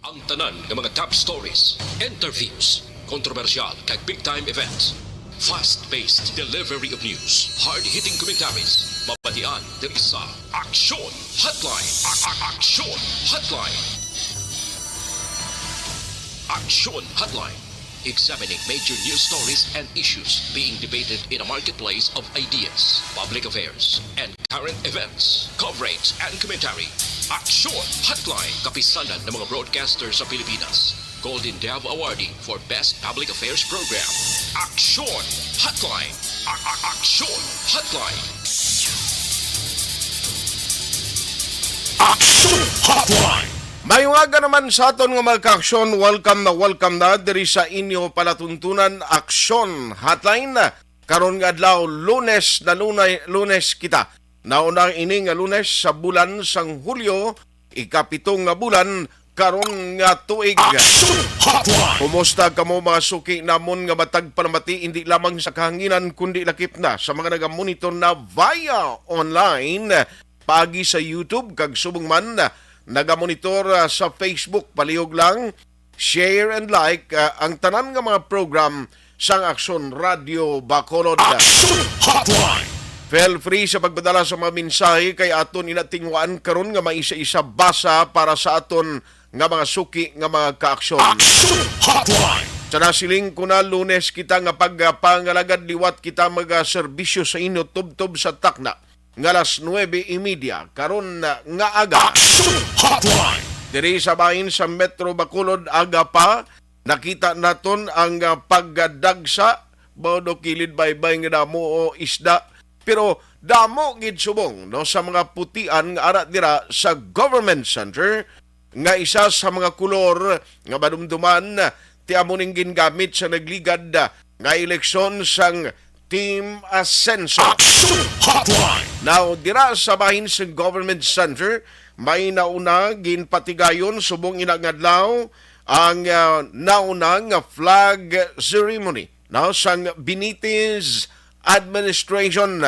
Ang tanan ng mga top stories, interviews, kontrobersyal kag big-time events. Fast-paced delivery of news, hard-hitting commentaries, mabatian ng isa. Aksyon Hotline! Aksyon Hotline! Aksyon Hotline. Examining major news stories and issues being debated in a marketplace of ideas, public affairs, and current events. Coverage and commentary. Aksyon Hotline. Kapisanan ng mga broadcasters sa Pilipinas. Golden Dove Awardee for Best Public Affairs Program. Aksyon Hotline. Aksyon Hotline. Aksyon Hotline. Mayungaga naman sa aton nga mga ka-aksyon, welcome na diri sa inyo palatuntunan Aksyon Hotline. Karon nga adlaw Lunes kita. Naunang ini nga Lunes sa bulan sang Hulyo, ikapitong nga bulan karon nga tuig. Aksyon Hotline. Kumusta kamo mga suki namon nga matag panamati hindi lamang sa kahanginan kundi lakip na sa mga nagamonitor na via online pagi sa YouTube kag subong man nagamonitor sa Facebook. Palihog lang share and like ang tanan nga mga program sang Aksyon Radio Bacolod. Aksyon Hotline. Feel free sa pagpadala sa mga mensahe kay aton inatingwaan karon nga maisa-isa basa para sa aton nga mga suki nga mga kaaksyon. Aksyon Hotline. Sa nasiling ko na Lunes kita nga pagpangalagad liwat kita mga serbisyo sa inyo tubtob sa takna nga alas 9:30 karon nga aga. Aksyon Hotline. Diri sa bahin sa Metro Bacolod aga pa nakita naton ang pagdagsa bawdo kilid baybay nga damo o isda. Pero damo gid subong no sa mga putian nga ara dira sa Government Center nga isa sa mga kulor nga madumduman ti amo ning gingamit sa nagligad nga eleksyon sang Team Ascenso. Aksyon Hotline. Now dira sa bahin sa Government Center may nauna ginpatigayon subong inagadlaw ang naunang flag ceremony no sang Benitez Administration.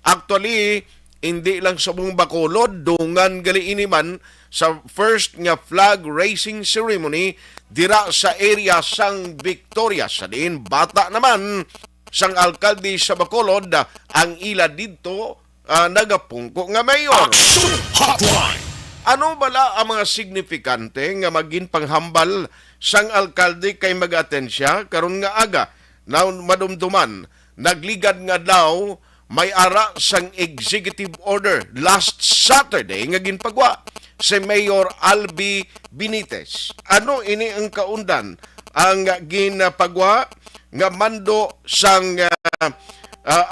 Actually, hindi lang sa buong Bacolod, dungan gali iniman sa first nga flag raising ceremony dira sa area sang Victoria. Sa diin, bata naman sang alkalde sa Bacolod, ang ila dito nagapungko nga mayor. Aksyon Hotline. Ano bala ang mga signifikante nga maging panghambal sang alkalde kay mag-atensya karon nga aga na madumduman? Nagligad nga daw may ara sang executive order last Saturday nga ginpagwa si Mayor Albi Benitez. Ano ini ang kaundan? Ang ginpagwa nga mando sang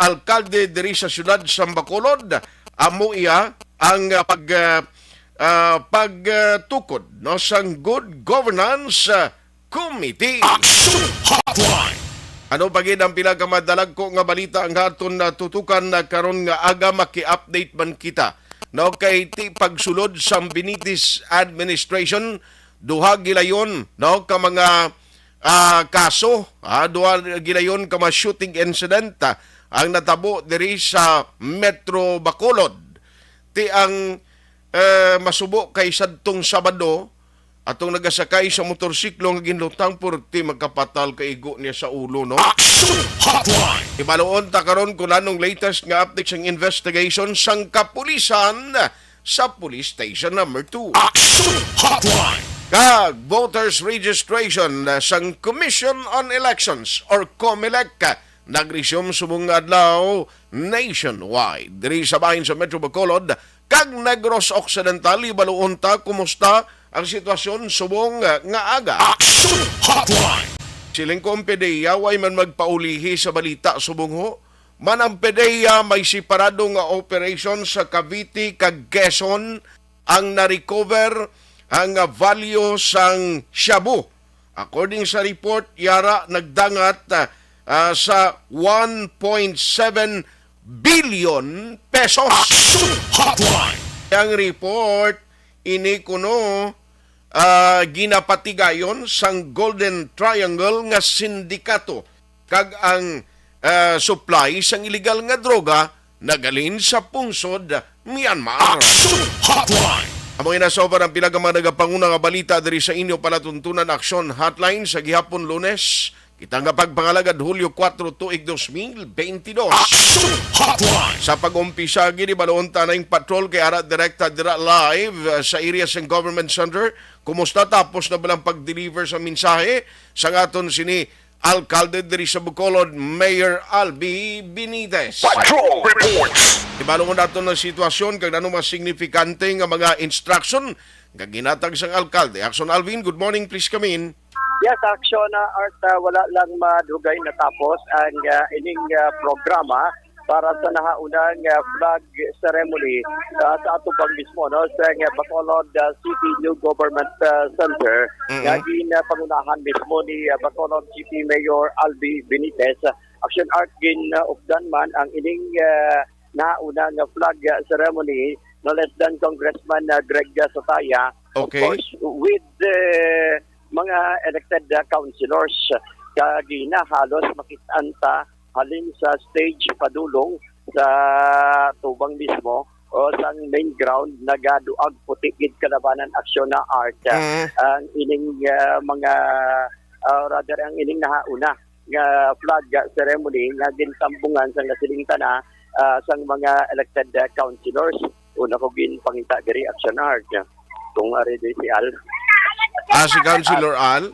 alkalde diri sa syudad sa Bacolod, amo iya ang pagtukod no sang Good Governance Committee. Aksyon Hotline. Ano pagid ang pinakamadalag ko nga balita ang aton na tutukan na karon nga aga maki-update man kita. No kay ti pagsulod sa Benitez Administration duha gilayon no ka mga kaso, duha gilayon ka mga shooting incident ang natabo diri sa Metro Bacolod. Ti ang masubo kay sadtong Sabado atong nagasakay sa motorsiklo nga ginlutang purti magkapatal kaigo niya sa ulo no. Aksyon Hotline. Ibaloon ta karon kung anong latest nga update sang investigation sang kapulisan sa Police Station number 2. Aksyon Hotline. Kag voters registration sang Commission on Elections or COMELEC nagresume subong adlaw nationwide. Diri sa bahin sa Metro Bacolod kag Negros Occidental ibaloon ta kumusta ang sitwasyon subong nga aga. Aksyon Hotline. Siling kong PDEA way man magpaulihi sa balita subong ho. Man ang PDEA may separado nga operation sa Cavite kag Quezon ang na-recover ang value sang shabu. According sa report, yara nagdangat sa 1.7 billion pesos. Aksyon Hotline. Ang report ini kuno ginapatigayon sang Golden Triangle nga sindikato kag ang supply sang illegal nga droga nagalin sa pungsod Myanmar. Aksyon Hotline. Among inasoba ng pinakamanaga-panguna nga balita diri sa inyo palatuntunan aksyon hotline sa gihapon Lunes. Kita nga pagpangalagad Hulyo 4 tuig 2022. Action Hotline. Sa pag-umpisa gini baloon tanay patrol kay ara direkta dira live sa area ng Government Center. Kumusta tapos na balang pag-deliver sa mensahe sa aton sini Alcalde diri sa Bacolod, Mayor Albi Benitez. Patrol reports. Ibalong nato ng sitwasyon kag ano mas signifikante nga mga instruction nga ginatag sang alkalde. Action Alvin, good morning, please come in. Yes, action Art, wala lang madugay na tapos ang ining programa para sa nahaunang flag ceremony sa atubang mismo no sa Bacolod City New Government Center. Nga pangunahan mismo ni Bacolod City Mayor Albi Benitez. Action Art ugdan man ang ining nahaunang flag ceremony no less than Congressman Greg Sotaya. Okay. Of course, with mga elected councilors kagina halos makitanta halin sa stage padulong sa tubang mismo o sa main ground nagaduag putikid kalabanan aksyon na art ang ining mga rather ang ining nahauna nga flag ceremony nga gintambungan sa nasilingtana sa mga elected councilors una ko ginpangita diri aksyon art kung ari di si Al Si Councilor Al?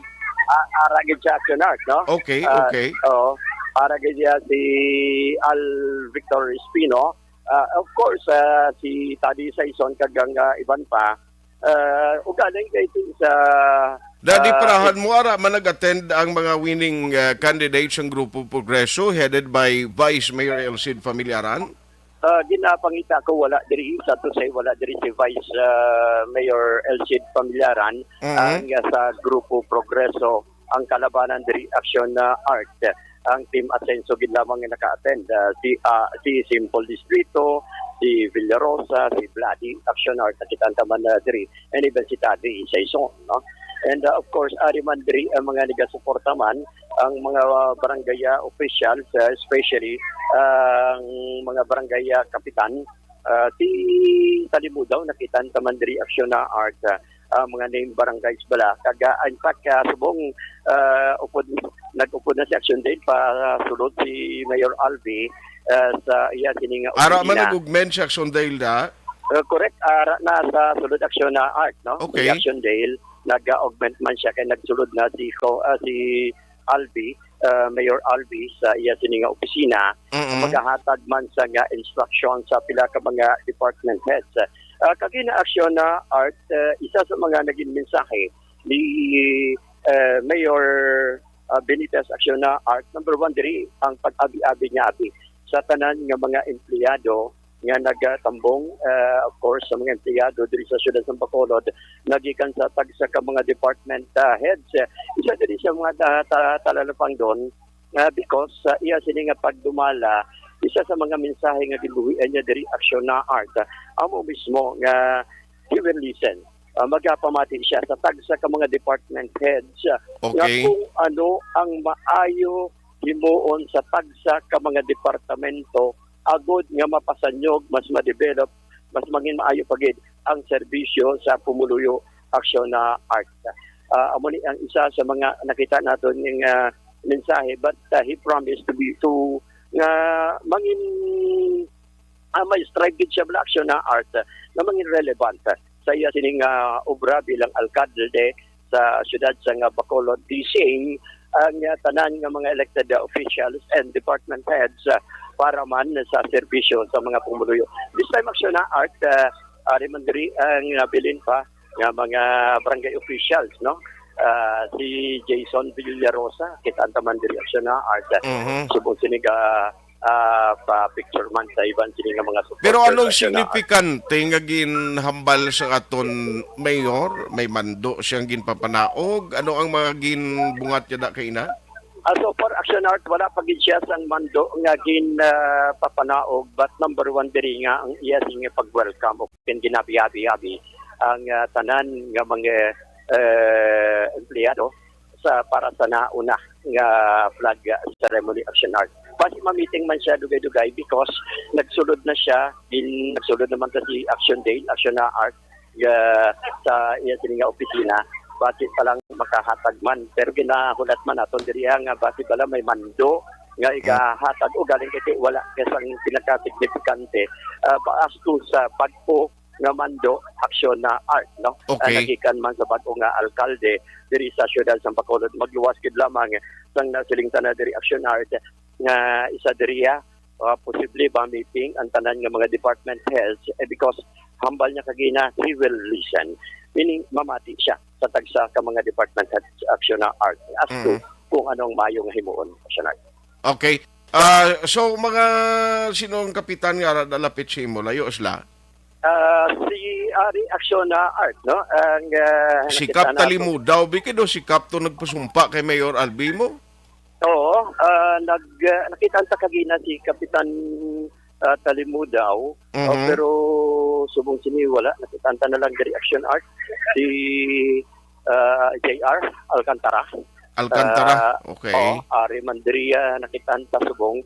Aragid siya action art, no? Okay, okay. Oo. Aragid siya si Al Victor Espino. Of course, si Tadi Saison kagang iban pa. Ugaling kay sa... Dadi parahan mo ara man nag-attend ang mga winning candidates ng Grupo Progreso headed by Vice Mayor Elcid Familiaran? Ginapangita ko wala diri sa to say wala diri si Vice Mayor Elcid Familiaran ang sa Grupo Progreso ang kalabanan diri aksyon na art ang team Asenso gid lamang nga naka-attend si Simple Distrito, si Villarosa, si Bloody action art nakitanta man diri and even si Tadi Saison no. And of course, ari man diri ang mga nagasuporta man ang mga barangay officials, especially ang mga barangay kapitan. Ti Talimudaw nakita taman diri aksyon na art mga name barangays bala. Kaga in fact subong nag-upod na si Action Day pa sulod si Mayor Albi sa iya sininga Ara man nag-augment si Action Day da? Correct, ara na sa sulod aksyon na art no. Okay. Si Action Day nag-augment man siya kay nagsulod na si Albi, Mayor Albi sa iya sininga opisina maghahatag man sa nga instruction sa pila ka mga department heads. Kagina aksyon na art isa sa mga naging mensahe ni Mayor Benitez aksyon na art number 1 diri ang pag-abi-abi niya sa tanan nga mga empleyado nga nagatambong of course sa mga empleyado diri sa siyudad ng Bacolod nagikan sa tagsa ka mga department heads isa diri sa mga talalapang doon because iya sini nga pagdumala isa sa mga mensahe nga gibuhian niya diri aksyon na art amo mismo nga he will listen magapamati siya sa tagsa ka mga department heads nga kung ano ang maayo himuon sa tagsa ka mga departamento agod nga mapasanyog, mas ma-develop, mas maging maayo pagid ang serbisyo sa pumuluyo aksyon na art. Amo ni ang isa sa mga nakita naton ng mensahe but he promised to mangin may strike siya bala aksyon na art na mangin relevant sa iya sining obra bilang alkalde sa siyudad sa Bacolod DC ang tanan nga mga elected officials and department heads para man sa serbisyo sa mga pumuluyo. This time aksyon na art ari man diri ang bilin pa nga mga barangay officials no. Si Jason Villarosa kita man diri aksyon na art. Subong siniga pa picture man sa iban sini nga mga supporters. Pero anong signifikante nga ginhambal sa aton mayor? May mando siyang ginpapanaog? Ano ang mga ginbungat niya da kay ina? So for action art, wala pa gid siya sang mando nga papanaog but number 1 diri nga ang iya nga pag-welcome o ginabiyabi-yabi ang tanan nga mga empleyado sa para sa nauna nga flag ceremony action art. Basi ma-meeting man siya dugay-dugay because nagsulod na siya nagsulod naman ta si Action Day, Action na Art sa iya sini nga opisina bati pa lang makahatag man pero ginahulat man aton diri nga bati pala may mando nga igahatag o galing kiti wala kesang pinaka-signifikante baas to sa pagpo nga mando aksyon na art no Okay. nagikan man sa bago nga alkalde diri sa syudad sa Bacolod magluwas gid lamang sang nasiling tanan diri aksyon art nga isa diriya posible ba meeting ang tanan nga mga department heads because hambal niya kagina he will listen meaning mamati siya sa tagsa ka mga department heads aksyon na art as to kung anong mayo nga himuon aksyon art. Okay. So mga sinong kapitan nga nalapit si mo layo sila? Si Ari Aksyon na Art, no? Ang Si Kap Talimudaw, bikido si Kap to nagpasumpa kay Mayor Albi mo? Oo, nakita ta kagina si Kapitan Talimudaw, pero subong sini wala, nakita ta na lang dari Action Art si JR Alcantara. Alcantara, okay. Oo, Ari Mandria nakita ta subong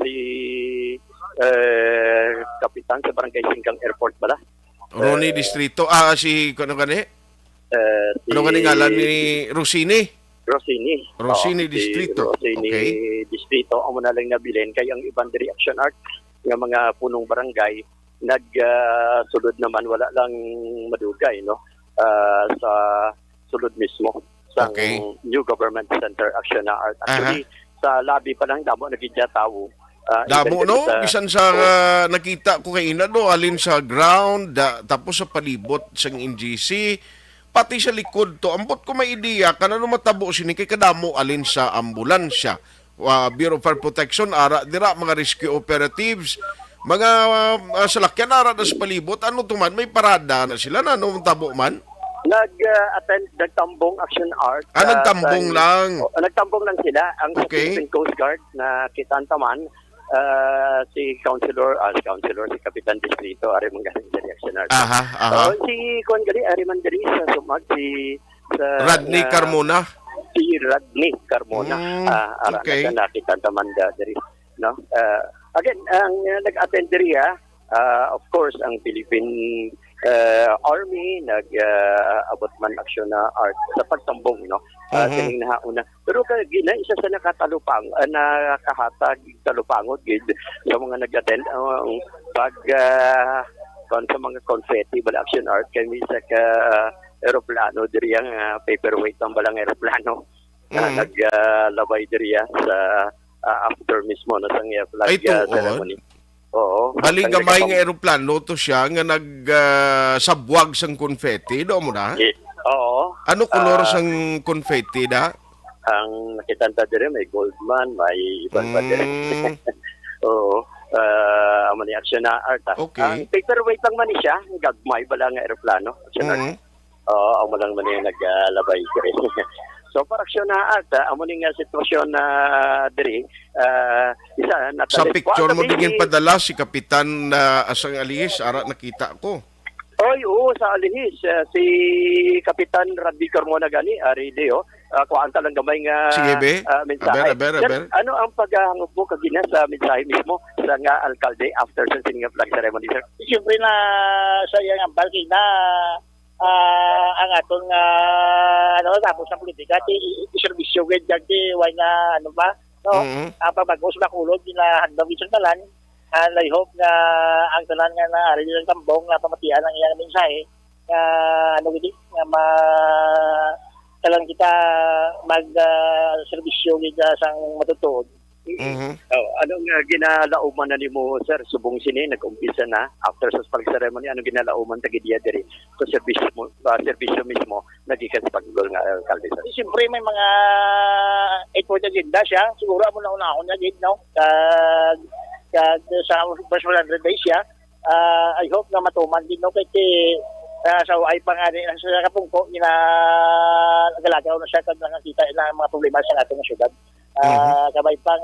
si Kapitan sa Barangay Singkang Airport bala. Ronnie Distrito, si ano gani? Si Ano gani ngalan ni Rosini? Rosini. Rosini Si Distrito. Rosini Okay. Distrito. Amo na lang nabilin kay ang ibang diri Action Art nga mga punong barangay nagsulod naman wala lang madugay no sa sulod mismo sa Okay. New Government Center Action Art. Actually sa lobby pa lang damo nagidya tawo. Damo no, bisan sa nakita ko kay ina do alin sa ground tapos sa palibot sang NGC pati sa likod to ambot ko may ideya kanano matabo sini kay kadamo alin sa ambulansya Bureau of Fire Protection ara dira mga rescue operatives mga salakyan ara na sa palibot ano tuman may parada na sila na no tabo man Nag-attend nagtambong Action Art. nagtambong lang. Nagtambong lang sila ang sa Okay. Philippine Coast Guard na kitantaman si si Kapitan Distrito ari man galing sa Action Art. Si kon gali ari man diri sa sumag sa Rodney Carmona. Si Rodney Carmona okay. na kitantaman diri no. Again ang nag-attend diri of course ang Philippine Army nag-abot man aksyon na art sa pagtambong no kining nahauna pero gina isa sa nakatalupang nakahatag talupangod gid sa mga nag-attend pag sa mga confetti bala action art kami sa aeroplano diri ang paperweight ang balang aeroplano naglabay diri sa after mismo na sang flag ceremony. Oo. Bali gamay nga eroplano to siya nga nagsabwag sang confetti do mo na? Oo. Ano kolor sang confetti da? Ang nakitanta dire may Goldman, may ibang pa dire. Oo. Amo ni action na art. Okay. Ang paperweight lang man ni siya, gagmay bala nga eroplano. Action art. Oo, amo lang man ni naglabay dire. So para aksyon na art, amo ning sitwasyon na diri isa na Sa picture mo digin padala si Kapitan Asang Alihis ara nakita ko. Oy, oo, sa Alihis si Kapitan Radby Carmona gani ari deo kuan ta lang gamay nga Sige be. mensahe. Aber. Ano ang paghangop mo kagina sa mensahe mismo sa nga alkalde after sa sining flag ceremony sir? Siyempre na sa iyang balki na ang atong tapos sa politika iserbisyo gid jagdi way na ano ba no ang pabagos na kulog nila handog isang talan I hope na ang talan nga na ari ng tambong na pamatian ang iyang mensahe nga ano gid nga talang kita mag serbisyo gid sang matutuod. Anong ginalauman na nimo sir subong sini nag-umpisa na after sa flag ceremony anong ginalauman ta gidiya diri sa serbisyo mismo nagikan sa paggol nga alkalde sir? Siyempre may mga 8-point agenda siya siguro amo na unahon na gid no sa first 100 days siya I hope na matuman din no kay sa ay pangani sa kapungko nila nagalagaw na siya kad nakita na mga problema sa atong syudad. Kabay pang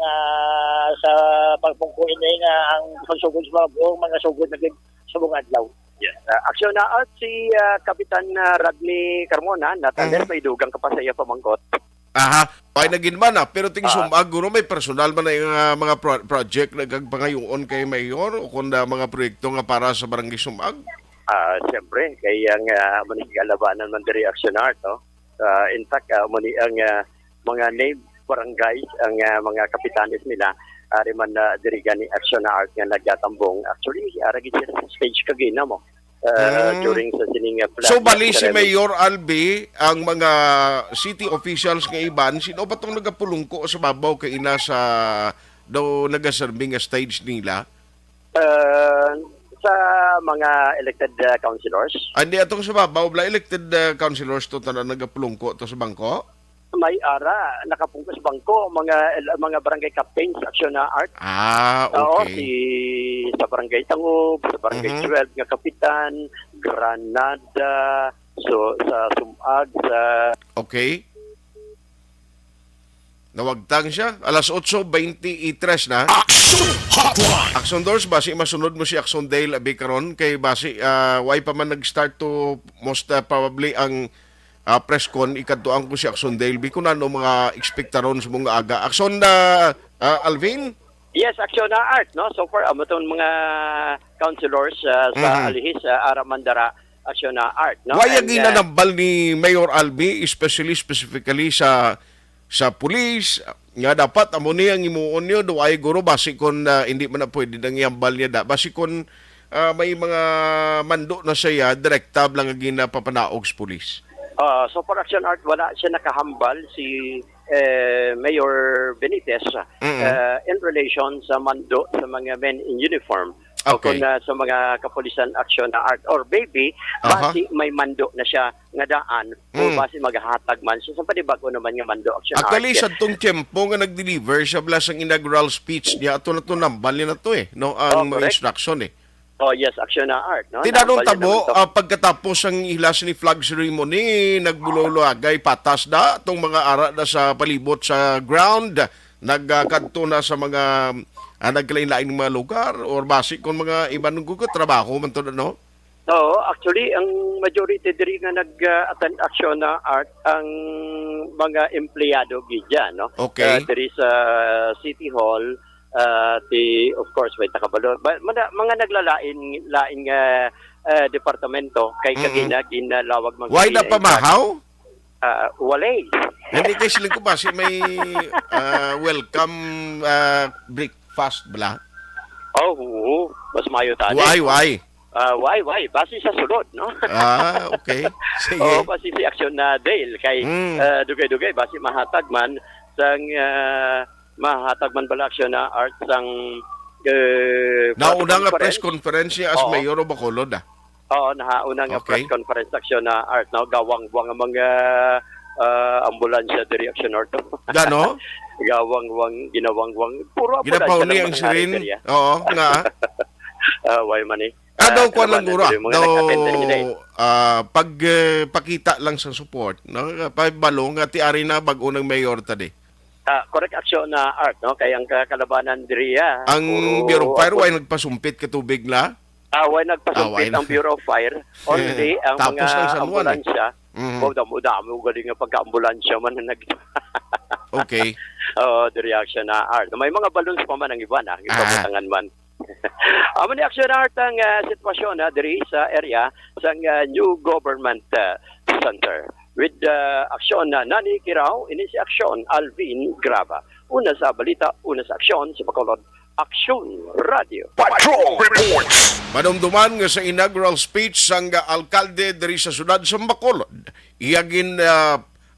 sa pagpungkuin nga ang pagsugod sa mga sugod na sa buong adlaw. Yes. Aksyon na art si Kapitan Rodney Carmona natander may dugang kapasaya pamangkot. Pay nagin man pero ting sumag guro may personal man na yung mga project na gagpangayoon kay mayor o kung mga proyekto nga para sa barangay sumag. Siyempre, kaya ang manigalabanan man diri aksyonar, no? In fact, muni ang mga named barangays, ang mga kapitanes nila, ari man diri gani aksyonar nga nagtatambong. Actually, aragi sila sa stage kagina mo. During sa sining flag So bali si ceremony. Mayor Albi, ang mga city officials nga iban, sino ba itong nagapulungko sa babaw kay ina sa daw nagaserving nga stage nila? Sa mga elected councilors, Andi atong sa babaw, bla elected councilors to tanan nagapulungko to sa bangko? may ara nakapungkos bangko mga barangay captains aksyon na art. Oo, Okay. sa barangay Tangub, sa barangay 12 nga kapitan, Granada, so sa Sumag, sa Okay. Nawagtang siya. Alas 8:23 na. Action Hotline. Action Doors, basi masunod mo si Action Dale abi karon kay basi why pa man nag-start to most probably ang press con ikadtuan ko si Action Dale bi kun ano mga ekspektaron sa mga aga. Action Alvin? yes, aksyon na art, no? So far amaton mga councilors sa Alihis, Aramandara, aksyon na art, no? Why ang And, ginanambal ni Mayor Albi specifically sa pulis nga dapat amo ni ang imuon niyo do ay guro basi kon hindi man na pwede nang iambal niya da basi kon may mga mando na siya direkta lang ang ginapapanaog sa pulis. so for action art, wala siya nakahambal si Mayor Benitez in relation sa mando sa mga men in uniform. O Okay. kung sa mga kapulisan action na art or baby, basi may mando na siya nga daan o basi maghahatag man siya sa panibago naman nga mando action Actually, art. sa tong tiyempo nga nag-deliver siya blas ang inaugural speech niya, ato na to nambal niya na to no? Ang mga correct. instruction Oh yes, action na art, no? Tinanong Nambal niya tabo, naman to. pagkatapos ang ilas ni flag ceremony, nagbulolagay patas da, itong mga ara na sa palibot sa ground, nagkadto na sa mga nagkalain-laing mga lugar, or basic kung mga ibang gugot, trabaho man to no? Oo, actually, ang majority diri nga nag-attend action na art ang mga empleyado gidya, no? Okay. Diri sa City Hall, of course, may takabalo. Mga naglalain departamento kay kagina ginalawag mga Why na pamahaw? walay. Hindi kay siling ko ba, may welcome breakfast bala? Oo, mas mayo tani. Why? Why? Basi sa sulod, no? Okay. Sige. Oo, basi si Action na Dale kay dugay-dugay basi mahatag man sang mahatag man bala Action na art sang Nauna nga press conference niya as Oo. Mayor o Bacolod Oo, nahauna nga Okay. press conference Action na art, no? Gawang-wang ang mga ambulansya diri Action Art. Gano? Ginawang-wang, puro ambulansya Ginapaw ni lang ang mangyari sirin. diri, Oo, nga. why man eh? Daw kuan lang guro. Mga Daw nag-attend din sila eh. pagpakita lang sa support, no? Pagbalong nga ti ari na bag-o ng mayor tadi. Correct action na art, no? Kaya ang kalabanan diri Ang Bureau of Fire way nagpasumpit ka tubig la. Why nagpasumpit Why na? ang Bureau of Fire? Only ang Tapos mga lang San Juan, ambulansya. Damo galing nga pagka-ambulansya man na nag Okay. diri action na art. May mga balloons pa man ang iba na, ipabutangan man. Amo ni action na art ang sitwasyon diri sa area sa new government center. With aksyon na Nani Kirao, ini si aksyon Alvin Graba. Una sa balita, una sa aksyon sa Bacolod Aksyon Radio. Patrol reports. Madumduman nga sa inaugural speech sang alkalde diri sa sudad sa Bacolod. Iyagin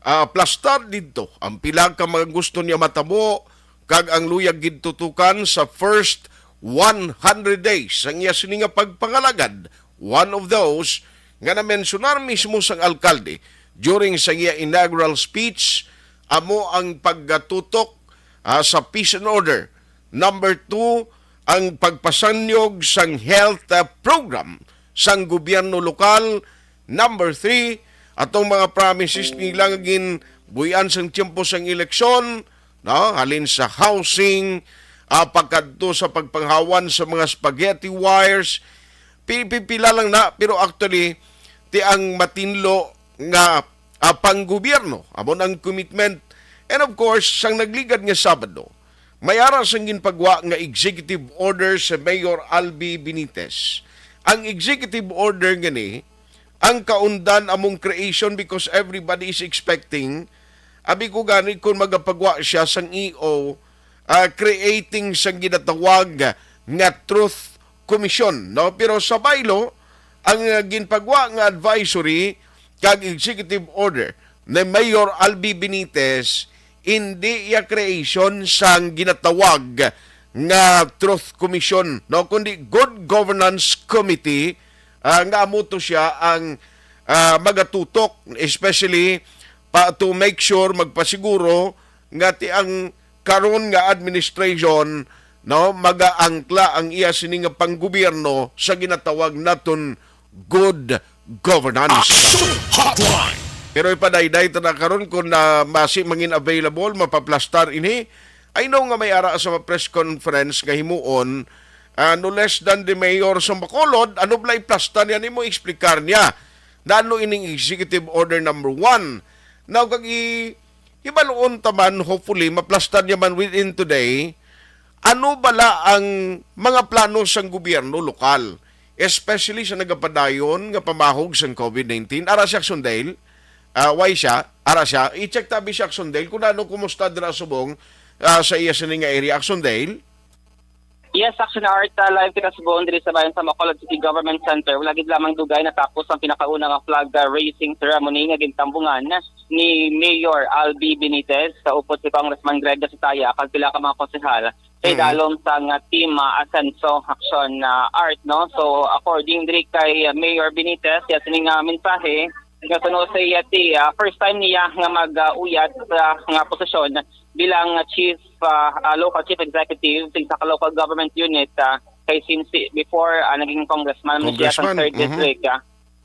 plastar dito ang pila ka mga gusto niya matabo kag ang luyag gintutukan sa first 100 days ang iya sini nga pagpangalagad. One of those nga na-mensionar mismo sang alkalde during sa iya inaugural speech amo ang pagtutok sa peace and order. Number 2, ang pagpasanyog sang health program sang gobyerno lokal. Number 3, atong mga promises nila nga ginbuyan sang tiyempo sang eleksyon, no? Halin sa housing, pagkadto sa pagpanghawan sa mga spaghetti wires, pipila lang na, pero actually, ti ang matinlo nga panggobyerno, amon ang commitment. And of course, sang nagligad nga Sabado, may aras ang ginpagwa nga executive order sa Mayor Albi Benitez. ang executive order gani, ang kaundan among creation because everybody is expecting, abi ko gani kung magapagwa siya sang EO, creating sang ginatawag nga Truth Commission. No? Pero sa baylo, ang ginpagwa nga advisory kag executive order na Mayor Albi Benitez, hindi ya creation sang ginatawag nga Truth Commission, no, kundi Good Governance Committee, nga amuto siya ang magatutok, especially to make sure, magpasiguro nga ti ang karon nga administration, no, magaangkla ang iya sini nga panggobyerno sa ginatawag naton good governance. Hotline. Pero ipadayday ta na karon kung na masi mangin available mapaplastar ini. I know nga may ara sa press conference nga himuon, no less than the mayor sa Bacolod, ano blay plastar niya nimo explicar niya. Na ano ining executive order number 1. Now kag ibaluon taman, hopefully maplastar niya man within today, ano bala ang mga plano sang gobyerno lokal, especially sa nagapadayon nga pamahog sang COVID-19. Ara siya Sundale, why siya? Ara siya, i-check tabi siya Sundale kung ano kumusta dira subong sa iya sining nga area Sundale. Yes, Action Art, live kita sa buong diri sa bayan sa Bacolod City Government Center. Wala gid lamang dugay natapos ang pinakaunang flag raising ceremony nga gintambungan ni Mayor Albi Benitez sa upod si Congressman Greg Gasitaya kag pila ka mga konsehal sa idalom sa team Asenso Action Art, no. So according diri kay Mayor Benitez, ya sining mensahe nga sunod sa iya first time niya nga mag-uyat sa nga posisyon bilang local chief executive sa local government unit kay since before naging congressman siya sa 3rd district.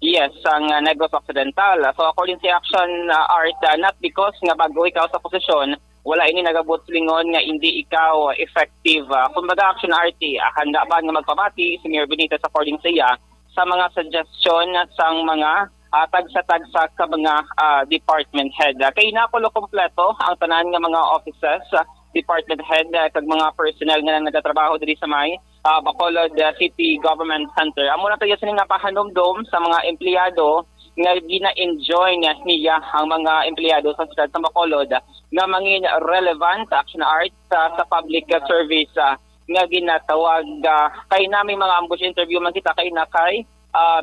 Yes, ang Negros Occidental. So according sa Action Art, not because nga bago ikaw sa posisyon, wala ini nagabot lingon nga hindi ikaw effective. Kumbaga Action Art, handa ba nga magpabati si Mayor Benitez according sa iya sa mga suggestion sang mga tagsa-tagsa ka mga department head. Kay nakulo kompleto ang tanan nga mga offices, department head, kag mga personnel nga nagatrabaho diri sa may Bacolod City Government Center. Amo na tayo sining napahanomdom sa mga empleyado nga gina-enjoy niya ang mga empleyado sa siyudad sa Bacolod nga mangin relevant Action Art sa public service nga ginatawag kay naming mga ambush interview man kita kay nakay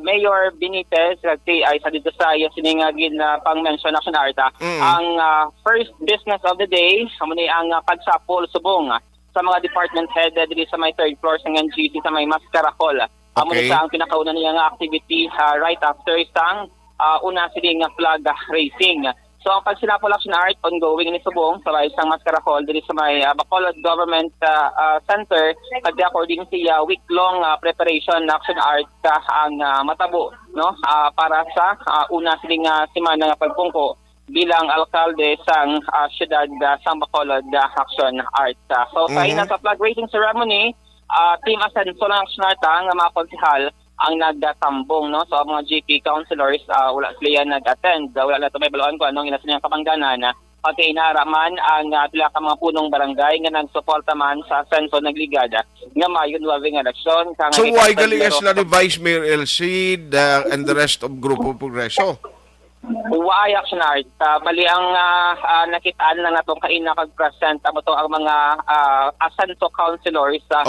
Mayor Benitez ay sa dito sa siningagin pang-mention Action Art. Ang first business of the day, muna ang pagsapol subong sa mga department head dito sa may 3rd floor sa NGC sa may Mascaracol. Muna sa ang pinakauna niya nga activity right after isang una siling flag raising. So ang pagsinapol Action Art ongoing ni subong sa isang Mascaracol dito sa may Bacolod Government Center kasi according sa week-long preparation Action Art ang matabo, no, para sa una siling semana nga pagpungko bilang alkalde sang siyudad sa Bacolod Action Art. So sa sa flag raising ceremony, team Asenso ng Action Art nga mga konsehal ang nagdatambong, no. So ang mga GP councilors wala sila nag-attend, wala na may baluan ko anong inasin niyang kapangganan pati inaraman ang pila ka mga punong barangay nga nagsuporta man sa Senso nagligada nga mayon waving election. So why galing sila ni Vice Mayor Elcid and the rest of Grupo Progreso? Why Action Art? Bali ang nakitaan lang natong kaina kag-present amo to ang mga Asenso councilors nga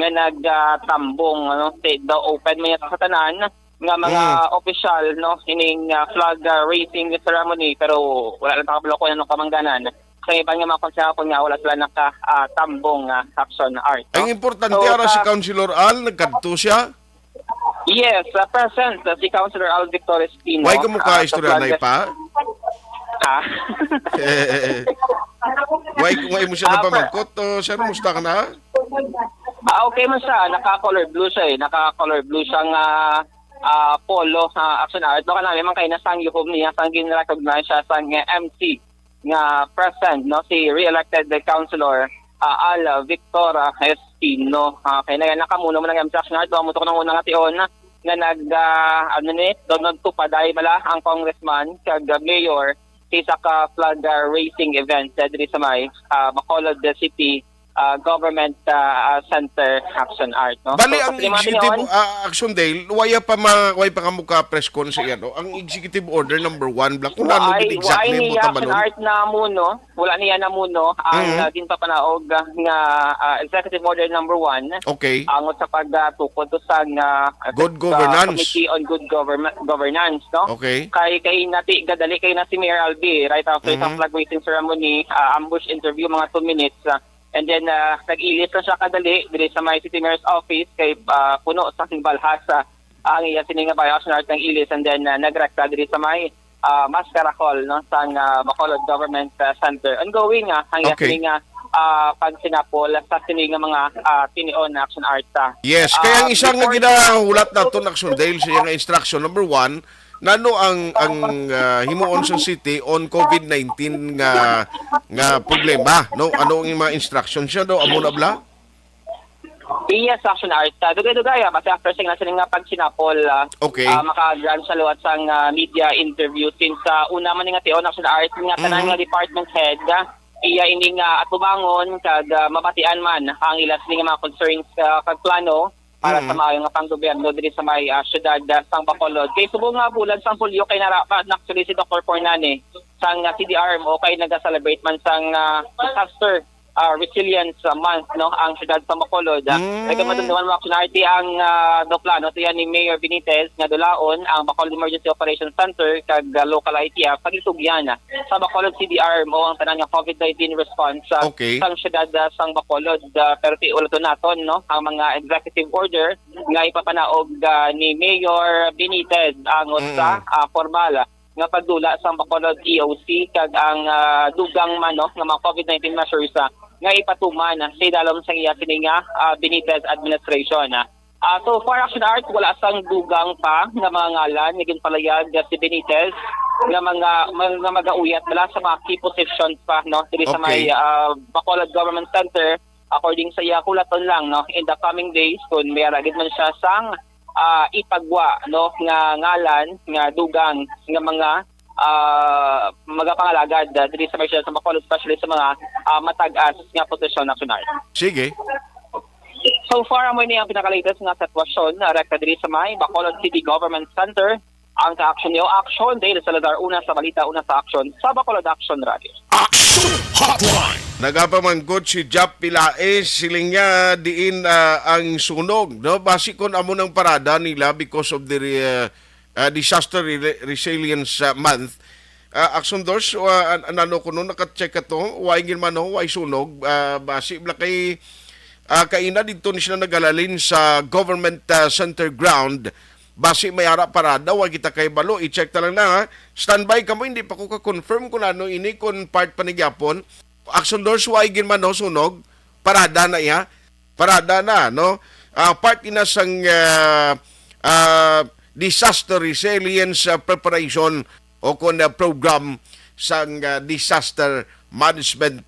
nagtambong, no, the open may sa tanan nga mga official, no, ining flag raising ceremony pero wala lang takablo ko anong kamangganan. Kaya iba nga mga konsehal nga wala sila nakatambong Action Art. No? Ang importante ara si Councilor Al nagkadto siya. Yes, present si Councilor Al Victor Espino. Why ka mo ka-istorya na ipa? Why mo siya napamangkot? Sir, musta ka na? Okay man siya. Naka-color blue siya eh. Naka-color blue siyang polo Action Art. No, naman kayo nasang yuhom niya. Sang gin-recognize siya sang MC nga present, no? Si re-elected Councilor Al Victor Espino. Kaya nakamuno mo ng MC Action Art. Doon mo ito ko ng unang ation nga nagtupaday bala ang congressman kag mayor sa ka flag raising event diri sa may Bacolod City Government Center Action Art. No? Bali, So, ang sa lima executive ngayon, action Dale, waya pa ka muka press con sa ano. Ang executive order number 1, black kung ano gid exactly mo Action tabalon. Art na muno, wala niya na muno, ang din pa panaog nga Executive Order number 1, Okay. ang sa pagtukod to sa Good governance. Committee on Good Governance, no? Okay. Kay nati gadali kay na si Mayor Albi right after sa flag raising ceremony, ambush interview mga 2 minutes. And then nag-ilis na siya kadali diri sa may City Mayor's office kay puno sa Balhasa ang iya sininga Action Art ng ilis, and then nagrekta diri sa may Mascaracol, no, sa Bacolod Government Center. Ongoing ang iya Okay. sininga pagsinapol sa sininga mga tinion na Action Art. Yes, kaya ang isang nga Before- ginahulat nato na action Dale sa nga instruction number 1, nano ang himuon sa city on COVID-19 nga problema, no? Ano ang mga instruction siya do amo na bla? Yes, Action Art. Dugay-dugay, kasi after sing na sila nga pagsinapol, Okay. maka-grant sa luwat sang media interview since una man nga tion Action Art nga tanan nga department head, iya ini nga atubangon kag mabatian man ang ilas nga mga concerns kag plano para sa maayo nga panggobyerno diri sa may syudad sang Bacolod. Kay subong nga bulan sang Hulyo kay narapat actually si Dr. Fornane sang CDR mo kay naga-celebrate man sang disaster resilience month, no, ang syudad sa Bacolod. Kaya madunduan mo Action Art ang do plano tiyan ni Mayor Benitez nga dulaon ang Bacolod Emergency Operations Center kag local ITF pagitugyan sa Bacolod CDR mo ang tanan nga COVID-19 response Okay. sang syudad sang Bacolod. Pero ti ulaton naton, no, ang mga executive order nga ipapanaog ni Mayor Benitez ang sa formal nga pagdula sa Bacolod EOC kag ang dugang man, no, nga mga COVID-19 measures nga ipatuman sa idalom sa iya sininga Benitez administration. So far Action Art wala sang dugang pa nga mga ngalan nga ginpalayag si Benitez nga mga magauyat bala sa mga key positions pa, no, diri sa may Bacolod Government Center. According sa iya kulaton lang, no, in the coming days kun may aragid man siya sang ipagwa, no, nga ngalan nga dugang nga mga magapangalagad diri sa Marshall sa Bacolod, especially sa mga matag-as nga posisyon nasyonal. Sige. So far, amo niya ang pinaka-latest nga sitwasyon rekta diri sa may Bacolod City Government Center. Ang ka-action niyo, Action Dale Salazar, una sa balita, una sa action sa Bacolod Action Radio. Action Hotline. Nagapamangkot si Jap Pilaes siling niya diin ang sunog, no? Basikon amo ng parada nila because of the Disaster Resilience Month. Action Doors, ano ko no, nakacheck ka to, why man no, why sunog, basi bla kay kaina dito ni sila nagalalin sa Government Center Ground, basi may ara parada, wag kita kay balo, i-check ta lang na ha. Standby ka mo, hindi pa ko ka-confirm kung ano, ini kung part pa ni Gyapon. Action Doors, why man no, sunog, parada na iya, parada na, no? Part ina sang Disaster Resilience Preparation o kung program sang Disaster Management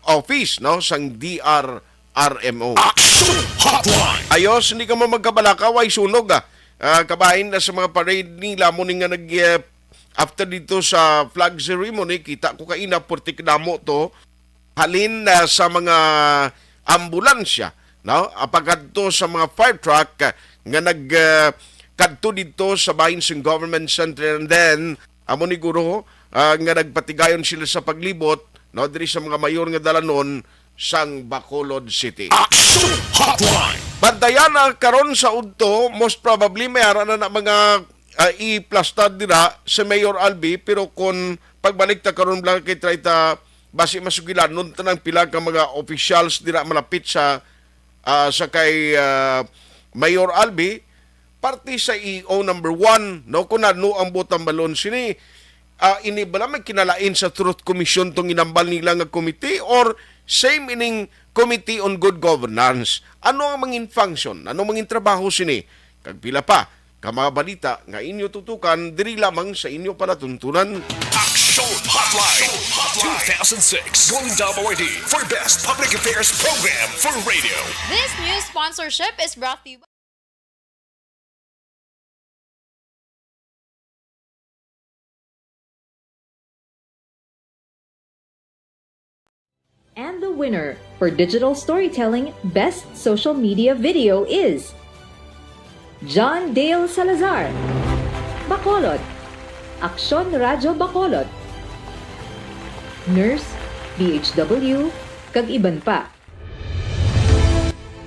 Office, no, sang DRRMO. Action Hotline. Ayos, hindi ka mo magkabalaka, way sunog kabahin na sa mga parade nila mo nga nag after dito sa flag ceremony, kita ko kaina portik damo to halin sa mga ambulansya, no, apagad to sa mga fire truck nga nag kadto dito sa bahin sing Government Center, and then amo ni guro nga nagpatigayon sila sa paglibot, no, diri sa mga mayor nga dalanon sang Bacolod City. Action Hotline. Bantayan na karon sa udto, most probably may ara na mga i-plastad dira sa Mayor Albi, pero kung pagbalik ta karon lang kay try ta basi masugilan nun tanang pila ka mga officials dira malapit sa kay Mayor Albi, parte sa EO number 1, no, kung ano ang butang balon sini ini bala may kinalain sa Truth Commission tong inambal nila nga committee or same ining Committee on Good Governance. Ano ang mangin function? Ano mangin trabaho sini? Kag pila pa ka mga balita nga inyo tutukan diri lamang sa inyo panatuntunan. Action Hotline. 2006 Golden Dome Award for Best Public Affairs Program for Radio. This news sponsorship is brought to you by And the winner for Digital Storytelling Best Social Media Video is John Dale Salazar, Bacolod, Aksyon Radyo Bacolod, Nurse, DHW, kag iban pa.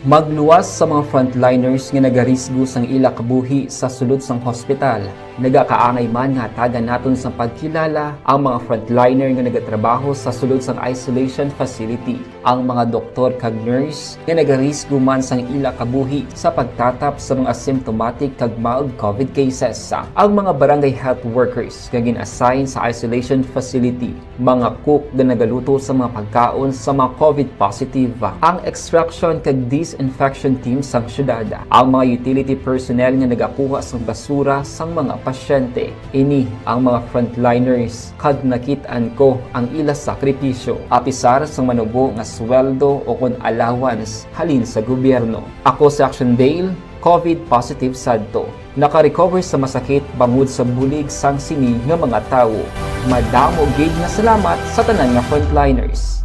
Magluwas sa mga frontliners nga nagarisgo sang ila kabuhi sa sulod sang hospital. Nagakaangay man nga tagan naton sa pagkilala ang mga frontliner nga nagatrabaho sa sulod sang isolation facility. Ang mga doktor kag nurse nga nagarisgo man sang ila kabuhi sa pagtatap sa mga asymptomatic kag mild COVID cases. Ang mga barangay health workers nga gin-assign sa isolation facility, mga cook nga nagaluto sa mga pagkaon sa mga COVID positive. Ang extraction kag disinfection team sang syudad, ang mga utility personnel nga nagakuha sang basura sang mga pasyente. Ini ang mga frontliners kag nakit-an ko ang ila sakripisyo apisar sang manubo nga sweldo o kon allowance halin sa gobyerno. Ako si Action Dale, COVID positive sadto. Naka-recover sa masakit bangod sa bulig sang sini nga mga tawo. Madamo gid nga salamat sa tanan nga frontliners.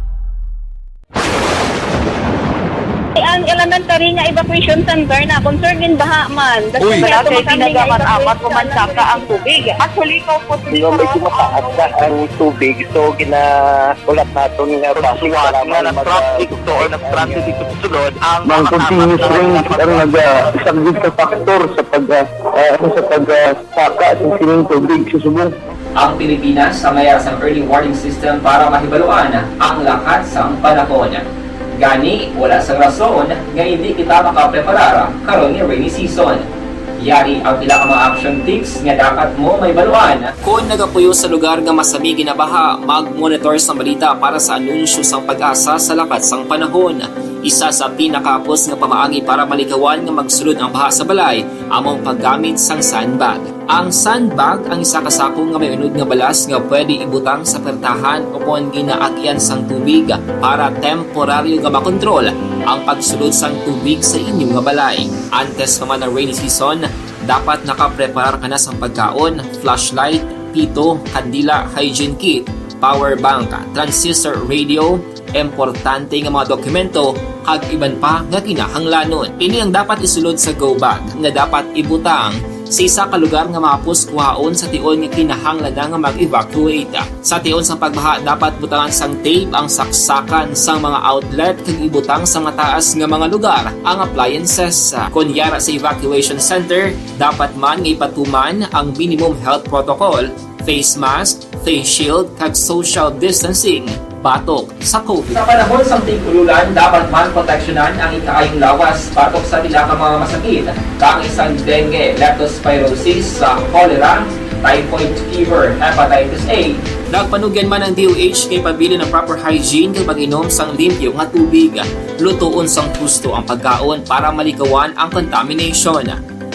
Ang elementary nga evacuation center na concern din baha man. Uy, kaya pinagamat-amat kumansaka ang tubig. Actually, ikaw po Medyo mataas na ang tubig. So, ulat natin nga Pagsuwat nga ng traffic to or nag-traffic dito sa sulod ang Mang continuous rin ang isang good factor sa pagsaka sa sining tubig sa subong. Ang Pilipinas sa mayroon sa early warning system para mahibaluan ang lakat sa panahon. Gani, wala sa rason nga hindi kita makapreparar karon ni rainy season. Yari ang pila ka mga action tips nga dapat mo may baluan. Kung nagapuyo sa lugar nga masami ginabaha, mag-monitor sa balita para sa anunsyo sang pag-asa sa lakat sang panahon. Isa sa pinakapos nga pamaagi para malikawan nga magsulod ang baha sa balay, among paggamit sang sandbag. Ang sandbag ang isa ka sako nga may unod nga balas nga pwede ibutang sa pertahan o kung ginaagyan sang tubig para temporaryo nga makontrol ang pagsulod sang tubig sa inyong nga balay. Antes naman ng rainy season, dapat nakapreparar ka na sang pagkaon, flashlight, pito, kandila, hygiene kit, power bank, transistor radio, importante nga mga dokumento kag iban pa nga kinahanglanon. Ini ang dapat isulod sa go bag nga dapat ibutang sa isa ka lugar nga mapos kuhaon sa tion nga kinahanglan nga mag-evacuate. Sa tion sa pagbaha dapat butangan sang tape ang saksakan sang mga outlet kag ibutang sa mataas nga mga lugar ang appliances. Kunyara sa evacuation center, dapat man nga ipatuman ang minimum health protocol, face mask, face shield kag social distancing batok sa COVID. Sa panahon sa tig-ululan, dapat man proteksyonan ang ikaayong lawas batok sa pila ka mga masakit, kang isang dengue, leptospirosis, cholera, typhoid fever, hepatitis A. Nagpanugyan man ang DOH kay pabili ng proper hygiene kay pag-inom sang limpyo nga tubig. Lutuon sang husto ang pagkaon para malikawan ang contamination.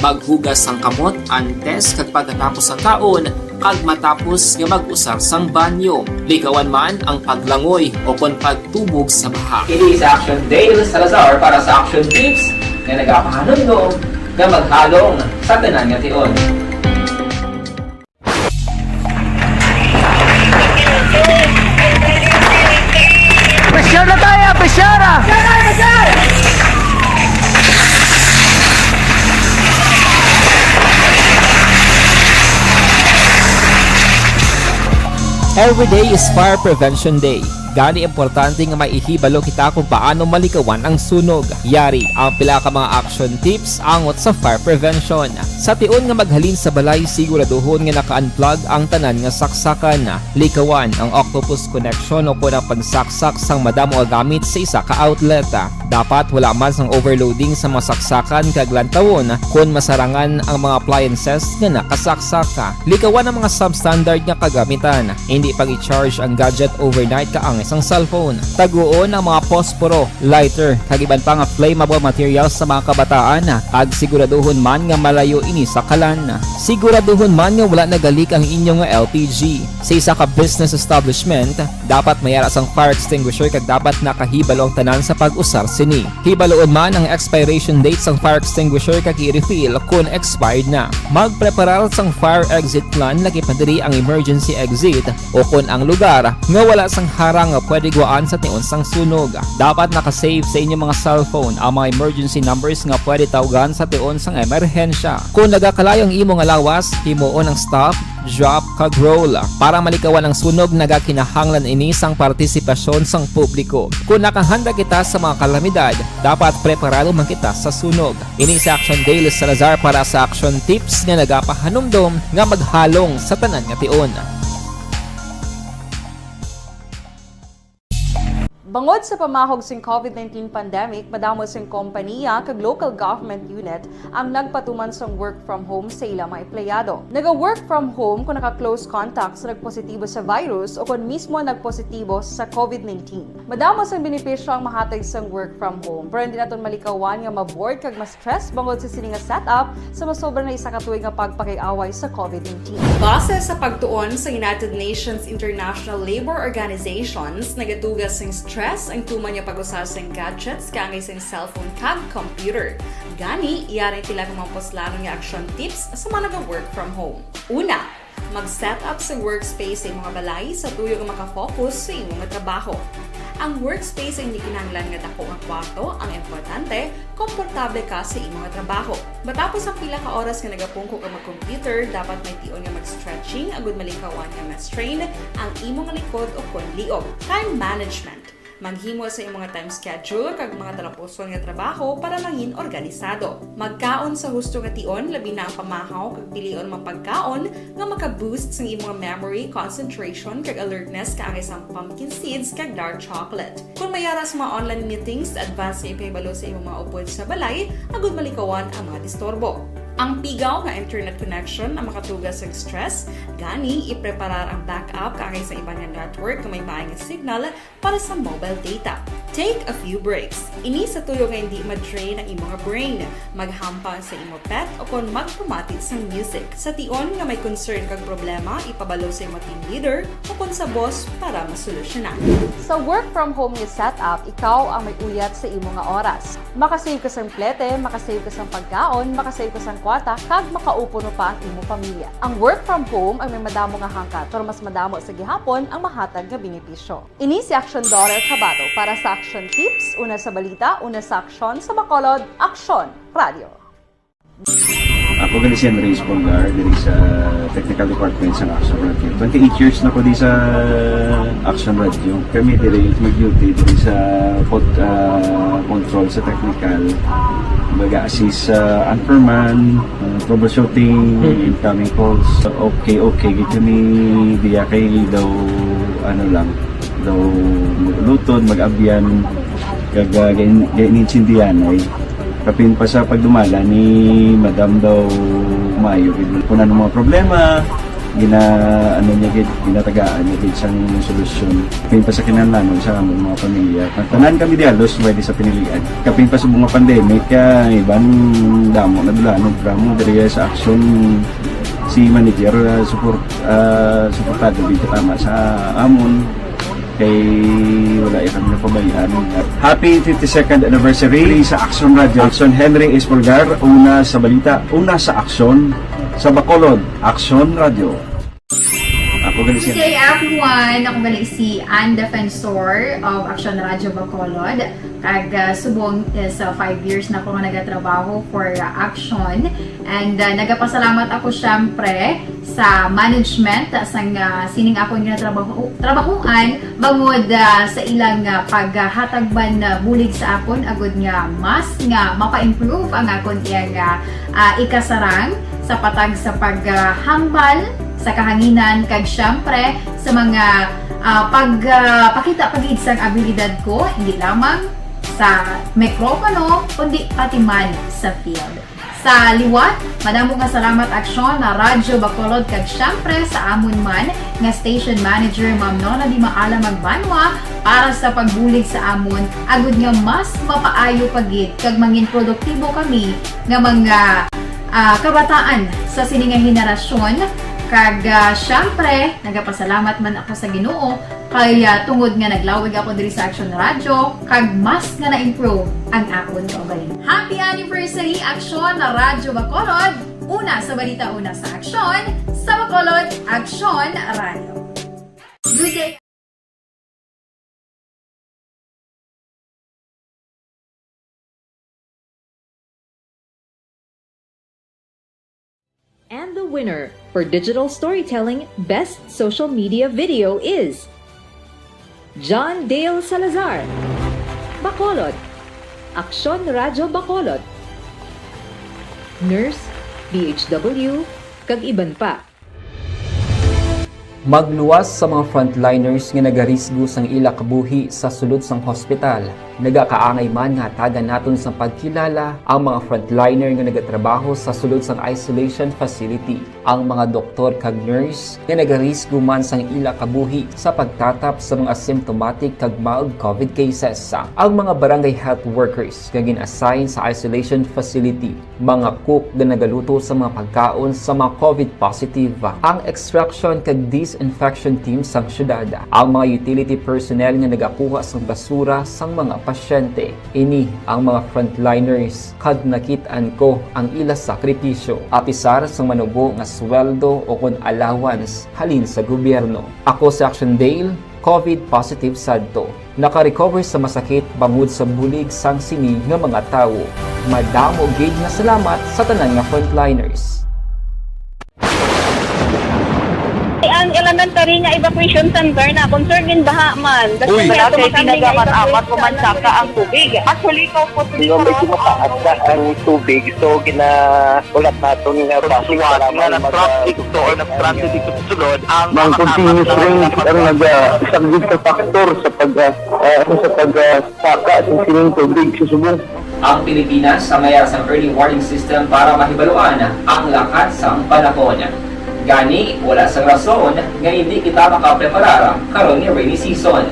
Maghugas sang kamot antes kag pagkatapos ang kaon kag matapos nga mag-usar sang banyo. Likawan man ang paglangoy o kon pagtubog sa baha. Kini sa Action Dale Salazar para sa Action Tips nga nagapahanundong nga maghalong sa tanan nga tion. Pressure na tayo! Pressure! Every day is Fire Prevention Day. Gani importante nga maihibalo kita kung paano malikawan ang sunog. Yari ang pila ka mga action tips angot sa fire prevention. Sa tion nga maghalin sa balay, siguraduhon nga naka-unplug ang tanan nga saksakan. Likawan ang octopus connection o kung ang pagsaksak sang madamo nga gamit sa isa ka outlet. Dapat wala man sang overloading sa mga saksakan kag lantawon kung masarangan ang mga appliances nga nakasaksaka. Likawan ang mga substandard nga kagamitan. Hindi pag i-charge ang gadget overnight kaang isang cellphone. Taguon ang mga posporo, lighter, kag iban pa nga flammable materials sa mga kabataan. Ag siguraduhon man nga malayo ini sa kalan. Siguraduhon man nga wala nagalik ang inyong LPG. Sa isa ka business establishment, dapat mayara sang fire extinguisher kag dapat nakahibalo ang tanan sa pag-usar sini. Hibaloon man ang expiration date sang fire extinguisher kag i-refill kung expired na. Magpreparar sang fire exit plan lagi pa diri ang emergency exit o kung ang lugar nga wala sang harang nga pwede guwaan sa tiunsang sunog. Dapat nakasave sa inyong mga cellphone ang mga emergency numbers nga pwede tawagan sa tiunsang emerhensya. Kung nagakalayong imo nga lawas, himuon ang stop, drop, kag roll. Para malikawan ang sunog, nagakinahanglan ini sang partisipasyon sang publiko. Kung nakahanda kita sa mga kalamidad, dapat preparado man kita sa sunog. Ini si Action Dale Salazar para sa Action Tips nga nagapahanumdom nga maghalong sa tanan nga tion. Bangod sa pamahog sing COVID-19 pandemic, madamo sing kompanya kag local government unit ang nagpatuman sang work from home sa ilang mga empleyado. Naga-work from home kung naka-close contact sa nagpositibo sa virus o kung mismo nagpositibo sa COVID-19. Madamo sang benepisyo ang mahatag sang work from home, pero hindi naton malikawan nga ma-bored kag ma-stress bangod sa sini nga setup sa masobra na isa ka tuig nga pagpakiaway sa COVID-19. Base sa pagtuon sa United Nations International Labour Organizations, nagatugas sing stress ang tuman niya pag-usas ng gadgets kangay sa cellphone kag computer. Gani, iyaring tila ng mga poslano nga action tips sa mga nag-work from home. Una, mag-set up sa workspace sa mga balay sa tuyo nga makafocus sa imong trabaho. Ang workspace ay hindi kinahanglan nga dako ang kwarto, ang importante, komportable ka sa imong trabaho. Matapos ang pila ka oras nga nagapungko ka mag-computer, dapat may tion nga mag-stretching agud malikawan nga ma-strain ang imong likod o kon liog. Time management. Maghimo sa imong time schedule kag mga talapuson nga trabaho para mangin organisado. Magkaon sa husto nga tion, labi na ang pamahaw kag pilion mang pagkaon nga maka-boost sa imong memory, concentration kag alertness kaangay sang pumpkin seeds kag dark chocolate. Kung mayaras mga online meetings, advance nga ipahibalo sa imong mga upod sa balay, agud malikawan ang mga disturbo. Ang pigaw nga internet connection ang makatugas sa stress, gani ipreparar ang backup kaangay sa ibang network kung may maayong signal para sa mobile data. Take a few breaks. Ini sa tuyo nga hindi ma-drain ang imong brain. Maghampang sa imong pet o kung magpumatid sa music. Sa tion nga may concern kag problema, ipabalo sa imong team leader o kung sa boss para masolusyonan. Sa work from home nga setup, ikaw ang may uyat sa imong nga oras. Makasave ka sa plete, makasave ka sa pagkaon, makasave ka sa kwata, kag makaupo no pa ang imong pamilya. Ang work from home ay may madamo nga hangkat, pero mas madamo sa gihapon ang mahatag nga benepisyo. Ini si Action Daughter Cabato para sa Action Tips, una sa balita, una sa aksyon, sa Bacolod, Action Radio. Ako gali si Andres Polgar, diri sa Technical Department sa Action Radio. 28 years na ko di sa Action Radio. Kami diri mag-duty diri sa control sa technical. Mag-assist sa anchorman, troubleshooting, incoming calls. Okay, gito ni diya kay daw daw lutod, mag-abyan, ganinsindihan ay kapin pa sa pagdumala ni Madam daw Mayo. Kung ano mga problema, ginatagaan niya isang solusyon. Kapin pa sa kinalaman sa among mga pamilya. Tanan kami dialos, pwede sa pinilian. Kapin pa sa mga pandemic, ibang damo na dulanog dramo dari sa action si manager suportado dito tama sa amon kay wala kami napabayaan. Happy 52nd anniversary sa Action Radio. Action Henry Espolgar, una sa balita, una sa aksyon, sa Bacolod, Action Radio. Ako gali Good day everyone! Ako gali si Ann Defensor of Action Radio Bacolod. Kag subong is 5 years na ako nga nagatrabaho for Action. And nagapasalamat ako syempre sa management sang sining ako nga trabahuan bangod sa ilang paghatagban bulig sa akon agud nga mas nga mapa-improve ang akon iyang ikasarang sa patag sa paghambal sa kahanginan kag syempre sa mga pakita pagid sang abilidad ko hindi lamang sa mikropono kundi pati man sa field. Sa liwat, madamo nga salamat Aksyon na Radyo Bacolod kag syempre sa amon man nga station manager Ma'am Nona Di Maala Magbanwa para sa pagbulig sa amon agud nga mas mapaayo pagid kag mangin produktibo kami nga mga kabataan sa sining nga henerasyon. Kag syempre, nagapasalamat man ako sa Ginoo kay tungod nga naglawig ako diri sa Action Radio kag mas nga na-improve ang akon kaugalingon. Happy anniversary Action na Radyo Bacolod! Una sa balita, una sa aksyon, sa Bacolod, Action Radio. Good day! And the winner for Digital Storytelling Best Social Media Video is John Dale Salazar, Bacolod, Aksyon Radyo Bacolod, Nurse, DHW, kag iban pa. Magluwas sa mga frontliners nga nagarisgo sang ila kabuhi sa sulod sang hospital. Nagakaangay man nga tagan naton sa pagkilala ang mga frontliner nga nagatrabaho sa sulod sang isolation facility. Ang mga doktor kag nurse nga nagarisgo man sang ila kabuhi sa pagtatap sa mga asymptomatic kag mild COVID cases. Ang mga barangay health workers nga gin-assign sa isolation facility, mga cook nga nagaluto sa mga pagkaon sa mga COVID positive. Ang extraction kag disinfection team sang syudad, ang mga utility personnel nga nagakuha sang basura sang mga pasyente. Ini ang mga frontliners kag nakit-an ko ang ila sakripisyo apisar sang manubo nga sweldo o kun allowance halin sa gobyerno. Ako si Action Dale, COVID positive sadto. Naka-recover sa masakit bangod sa bulig sang sini nga mga tawo. Madamo gid nga salamat sa tanan nga frontliners. Ang elementary nga evacuation center na concern din baha man. Uy, Kasi pinagamat-amat kumansaka ang tubig. Actually, ko po So, medyo mataas na ang tubig. So, ulat natin nga Pasuwat nga nag-traffic to or nag-transit dito sa sulod ang Mang continuous range ang nag-isang sa factor sa pagsaka at sining tubig sa subong. Ang Pilipinas sa mayroon sa early warning system para mahibaluan ang lakas sang panahon. Gani, wala sang rason nga hindi kita makapreparara karon ni rainy season.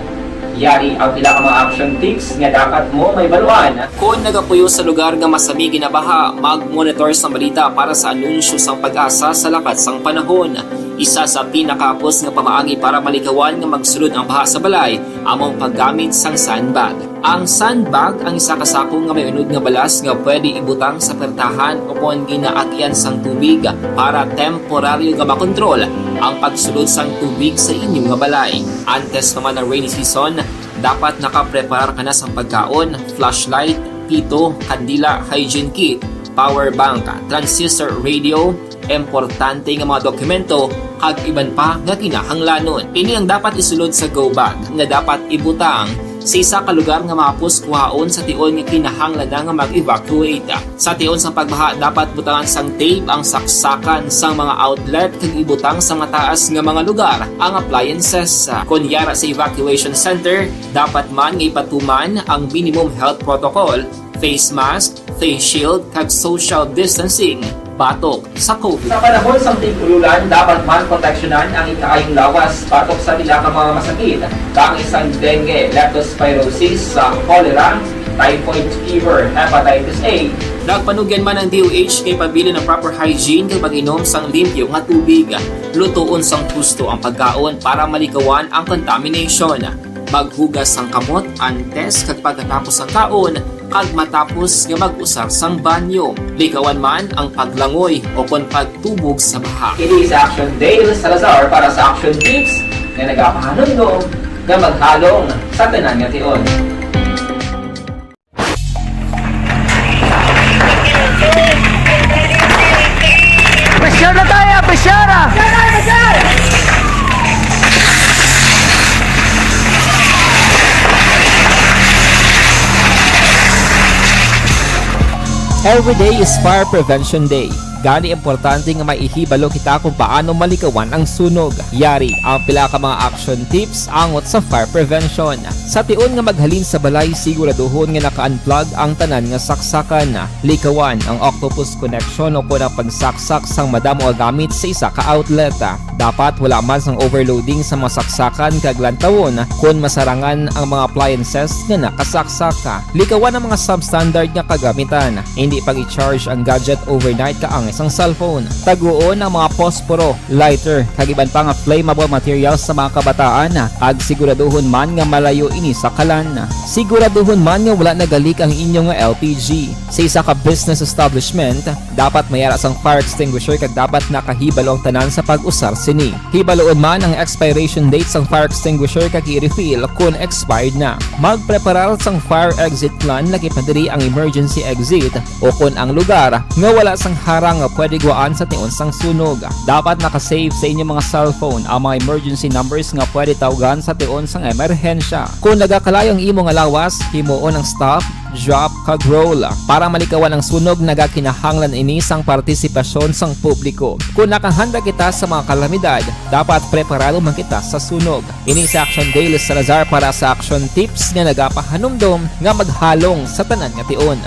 Yari ang pila ka mga action tips nga dapat mo may baluan. Kung nagapuyo sa lugar nga masami ginabaha, mag-monitor sa balita para sa anunsyo sang pag-asa sa lakas sang panahon. Isa sa pinakapos nga pamaagi para malikawan nga magsulod ang baha sa balay, among paggamit sang sandbag. Ang sandbag ang isa kasako nga may unod nga balas nga pwede ibutang sa pertahan upon ginaagyan sang tubig para temporaryo nga makontrol ang pagsulod sang tubig sa inyong nga balay. Antes naman ng rainy season, dapat nakapreparar ka na sang pagkaon, flashlight, pito, kandila, hygiene kit, power bank, transistor radio, importante nga mga dokumento kag iban pa nga kinahanglanon. Ini ang dapat isulod sa go bag nga dapat ibutang sa isa ka lugar nga mapos kuhaon sa tion nga kinahanglan nga mag-evacuate. Sa tion sa pagbaha dapat butangan sang tape ang saksakan sang mga outlet kag ibutang sa mataas nga mga lugar ang appliances. Kunyara sa evacuation center, dapat man nga ipatuman ang minimum health protocol, face mask, face shield kag social distancing batok sa COVID. Sa panahon sa tigululan, dapat man proteksyonan ang ikaayong lawas batok sa nila ka mga masakit. Kang isang dengue, leptospirosis, cholera, typhoid fever, hepatitis A. Nagpanugyan man ang DOH kay pabili ng proper hygiene kay pag-inom sang limpyo nga tubig. Lutuon sang gusto ang pagkaon para malikawan ang contamination. Maghugas sang kamot antes kag pagkatapos ang kaon kag matapos nga mag-usar sang banyo. Likawan man ang paglangoy o kon pagtubog sa baha. It is Action Dale Salazar para sa Action Tips nga nagapahanundong nga maghalong sa tanan nga tion. Pressure na tayo! Pressure! Every day is Fire Prevention Day. Gani importante nga maihibalo kita kung paano malikawan ang sunog. Yari ang pila ka mga action tips angot sa fire prevention. Sa tion nga maghalin sa balay, siguraduhon nga naka-unplug ang tanan nga saksakan. Likawan ang octopus connection o kung ang pagsaksak sang madamo gamit sa isa ka outlet. Dapat wala man sang overloading sa mga saksakan kag lantawon kung masarangan ang mga appliances nga nakasaksaka. Likawan ang mga substandard nga kagamitan. Hindi pag i-charge ang gadget overnight kaang isang cellphone. Taguon ang mga posporo, lighter, kag iban pa nga flammable materials sa mga kabataan. Ag siguraduhon man nga malayo ini sa kalan. Siguraduhon man nga wala nagalik ang inyong LPG. Sa isa ka business establishment, dapat mayara sang fire extinguisher kag dapat nakahibalo ang tanan sa pag-usar sini. Hibaloon man ang expiration date sang fire extinguisher kag i-refill kung expired na. Magpreparar sang fire exit plan lagi pa diri ang emergency exit o kung ang lugar nga wala sang harang nga pwede guaan sa tion sang sunog. Dapat nakasave sa inyong mga cellphone ang mga emergency numbers nga pwede tawagan sa tion sang emerhensya. Kung nagakalayong imong alawas, himuon ang stop, drop kag roll para malikawan ang sunog nagakinahanglan ini sang partisipasyon sang publiko. Kung nakahanda kita sa mga kalamidad, dapat preparado man kita sa sunog. Ini sa Action Daily Salazar para sa action tips nga nagapahanumdom nga maghalong sa tanan nga tion.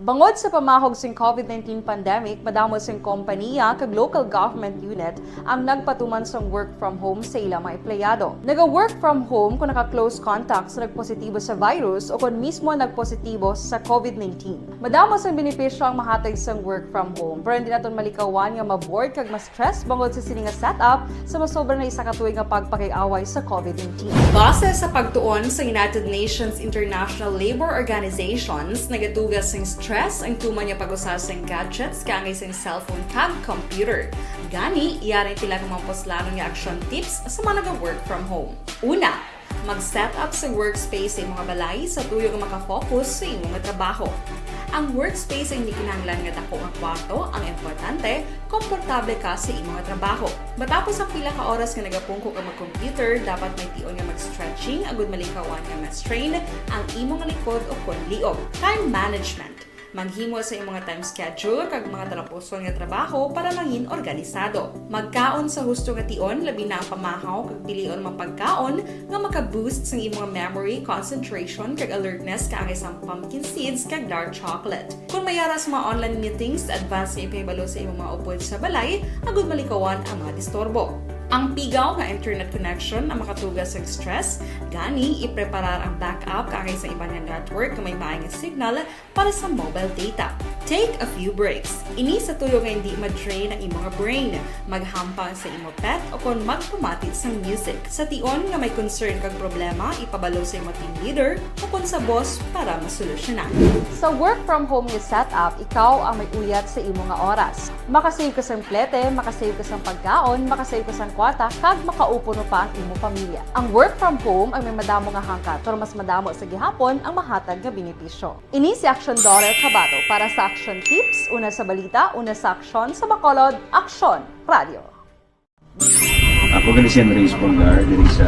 Bangod sa pamahog sing COVID-19 pandemic, madamo sing kompanya kag local government unit ang nagpatuman sang work from home sa ilang mga empleyado. Naga-work from home kung naka-close contact sa nagpositibo sa virus o kung mismo nagpositibo sa COVID-19. Madamo sang benepisyo ang mahatag sang work from home, pero hindi naton malikawan nga ma-bored kag ma-stress bangod sa sini nga setup sa masobra na isa ka tuig nga pagpakiaway sa COVID-19. Base sa pagtuon sa United Nations International Labour Organizations, nagatugas sing stress ang tuman niya pag-usar sa gadgets kangay sa cellphone kag computer. Gani, iyaring pila ng mga poslano nga action tips sa mga nag-work from home. Una, mag-set up sa workspace sa mga balay sa tuyo nga makafocus sa imong trabaho. Ang workspace ay hindi kinahanglan nga dako ang kwarto, ang importante, komportable ka sa imong trabaho. Matapos ang pila ka oras nga nagapungko ka mag-computer, dapat may tion nga mag-stretching agud malikawan nga ma-strain ang imong likod o kon liog. Time management. Maghimo sa imong time schedule kag mga talapuson nga trabaho para mangin organisado. Magkaon sa husto nga tion, labi na ang pamahaw kag pilion mang pagkaon nga maka-boost sa imong memory, concentration kag alertness kaangay sang pumpkin seeds kag dark chocolate. Kung mayaras mga online meetings, advance nga ipahibalo sa imong mga upod sa balay, agud malikawan ang mga disturbo. Ang pigaw nga internet connection ang makatugas sa stress, gani ipreparar ang backup kaangay sa ibang network nga may maayong signal para sa mobile data. Take a few breaks. Ini sa tuyo nga hindi ma-drain ang imong brain, maghampang sa imong pet o kung magpumatit sa music. Sa tion nga may concern kag problema, ipabalo sa imong team leader o kung sa boss para masolusyonan. Sa work from home nga setup, ikaw ang may uyat sa imong nga oras. Makasave ka sa plete, makasave ka sa pagkaon, makasave ka sa kwata, kag makaupo no pa ang imong pamilya. Ang work from home ay may madamo nga hangkat, pero mas madamo sa gihapon ang mahatag nga benepisyo. Ini si Action Daughter Cabato para sa action tips, una sa balita, una sa aksyon sa Bacolod, Action Radio. Ako gali si Henry Espolgar, diri sa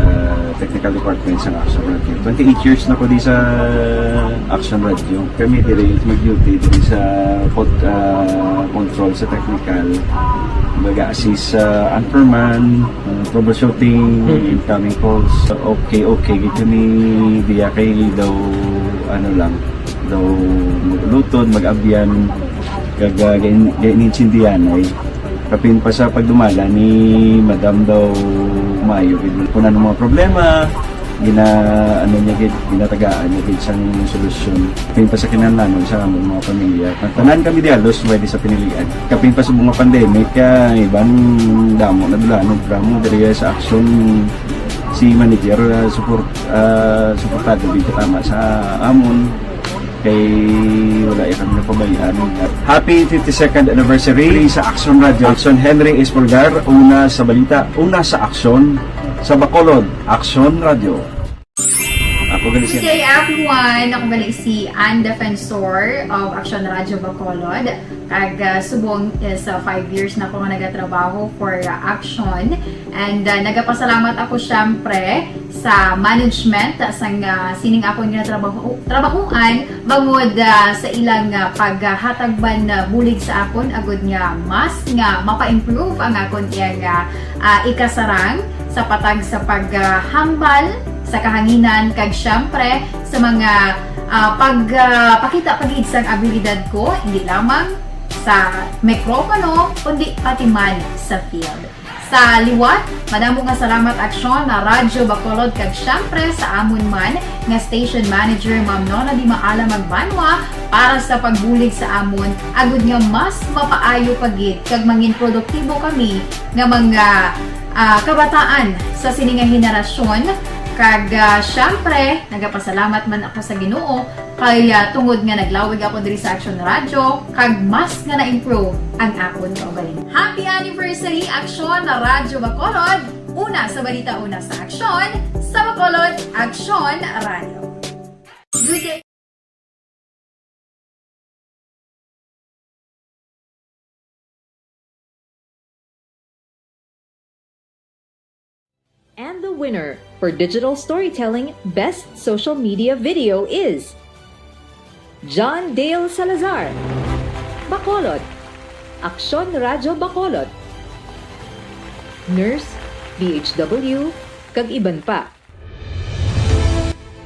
Technical Department sa Action Radio. 28 years na ko di sa Action Radio. Kami diri mag-duty diri sa control sa technical. Mag-assist sa anchorman, troubleshooting, incoming calls. Okay, gito ni diya kay daw daw maglutod, mag-abyan, ganinsindihan ay kapin pa sa pagdumala ni Madam daw Mayo. Kung ano mga problema, ginatagaan niya isang solusyon. Kapin pa sa kinalaman sa among mga pamilya. Tanan kami dialos, pwede sa pinilian. Kapin pa sa mga pandemic, ibang damo na dulanog dramo dari sa action si manager suportado dito tama sa amon kay wala kami napabayaan. Happy 52nd anniversary sa Action Radio. Action Henry Espolgar, una sa balita, una sa aksyon sa Bacolod, Action Radio. Ako gali si Good day everyone! Ako gali si Ann Defensor of Action Radio Bacolod. Kag subong is 5 years na ako nga nagatrabaho for Action. And nagapasalamat ako syempre sa management sang sining ako nga trabahuan bangod sa ilang paghatagban bulig sa akon agud nga mas nga mapa-improve ang akon iyang ikasarang sa patag sa paghambal sa kahanginan kag syempre sa mga pagpakita pagid sang abilidad ko hindi lamang sa mikropono kundi pati man sa field. Sa liwat, madamo nga salamat Aksyon na Radyo Bacolod kag syempre sa amon man nga station manager Ma'am Nona Di Maala Magbanwa para sa pagbulig sa amon agud nga mas mapaayo pagid kag mangin produktibo kami nga mga kabataan sa sininga henerasyon Kag syempre, nagapasalamat man ako sa Ginoo kay tungod nga naglawig ako diri sa Action Radio kag mas nga na-improve ang akon kaugalingon. Happy anniversary Action Radio Bacolod! Una sa balita, una sa aksyon, sa Bacolod Action Radio. Good day! And the winner for Digital Storytelling Best Social Media Video is John Dale Salazar, Bacolod, Aksyon Radio Bacolod, Nurse, DHW, kag iban pa.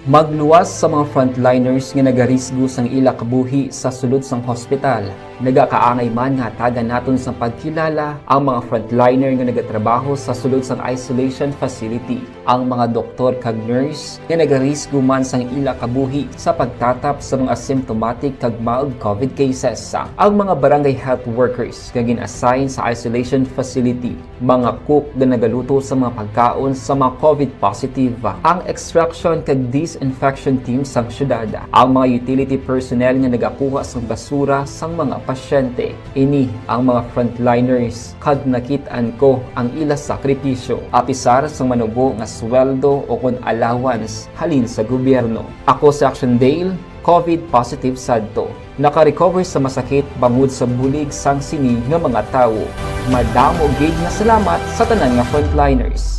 Magluwas sa mga frontliners nga nagarisgo sang ila kabuhi sa sulod sang hospital. Nagakaangay man nga tagan naton sa pagkilala ang mga frontliner nga nagatrabaho sa sulod sang isolation facility. Ang mga doktor kag nurse nga nagarisgo man sang ila kabuhi sa pagtatap sa mga asymptomatic kag mild COVID cases. Ang mga barangay health workers nga gin-assign sa isolation facility, mga cook nga nagaluto sa mga pagkaon sa mga COVID positive, ang extraction kag disinfection team sang syudad, ang mga utility personnel nga nagakuha sang basura sang mga pasyente. Ini ang mga frontliners kag nakit-an ko ang ila sakripisyo apisar sang manubo nga sweldo o kun allowance halin sa gobyerno. Ako sa Action Dale, COVID positive sadto. Naka-recover sa masakit bangod sa bulig sang sini nga mga tawo. Madamo gid nga salamat sa tanan nga frontliners.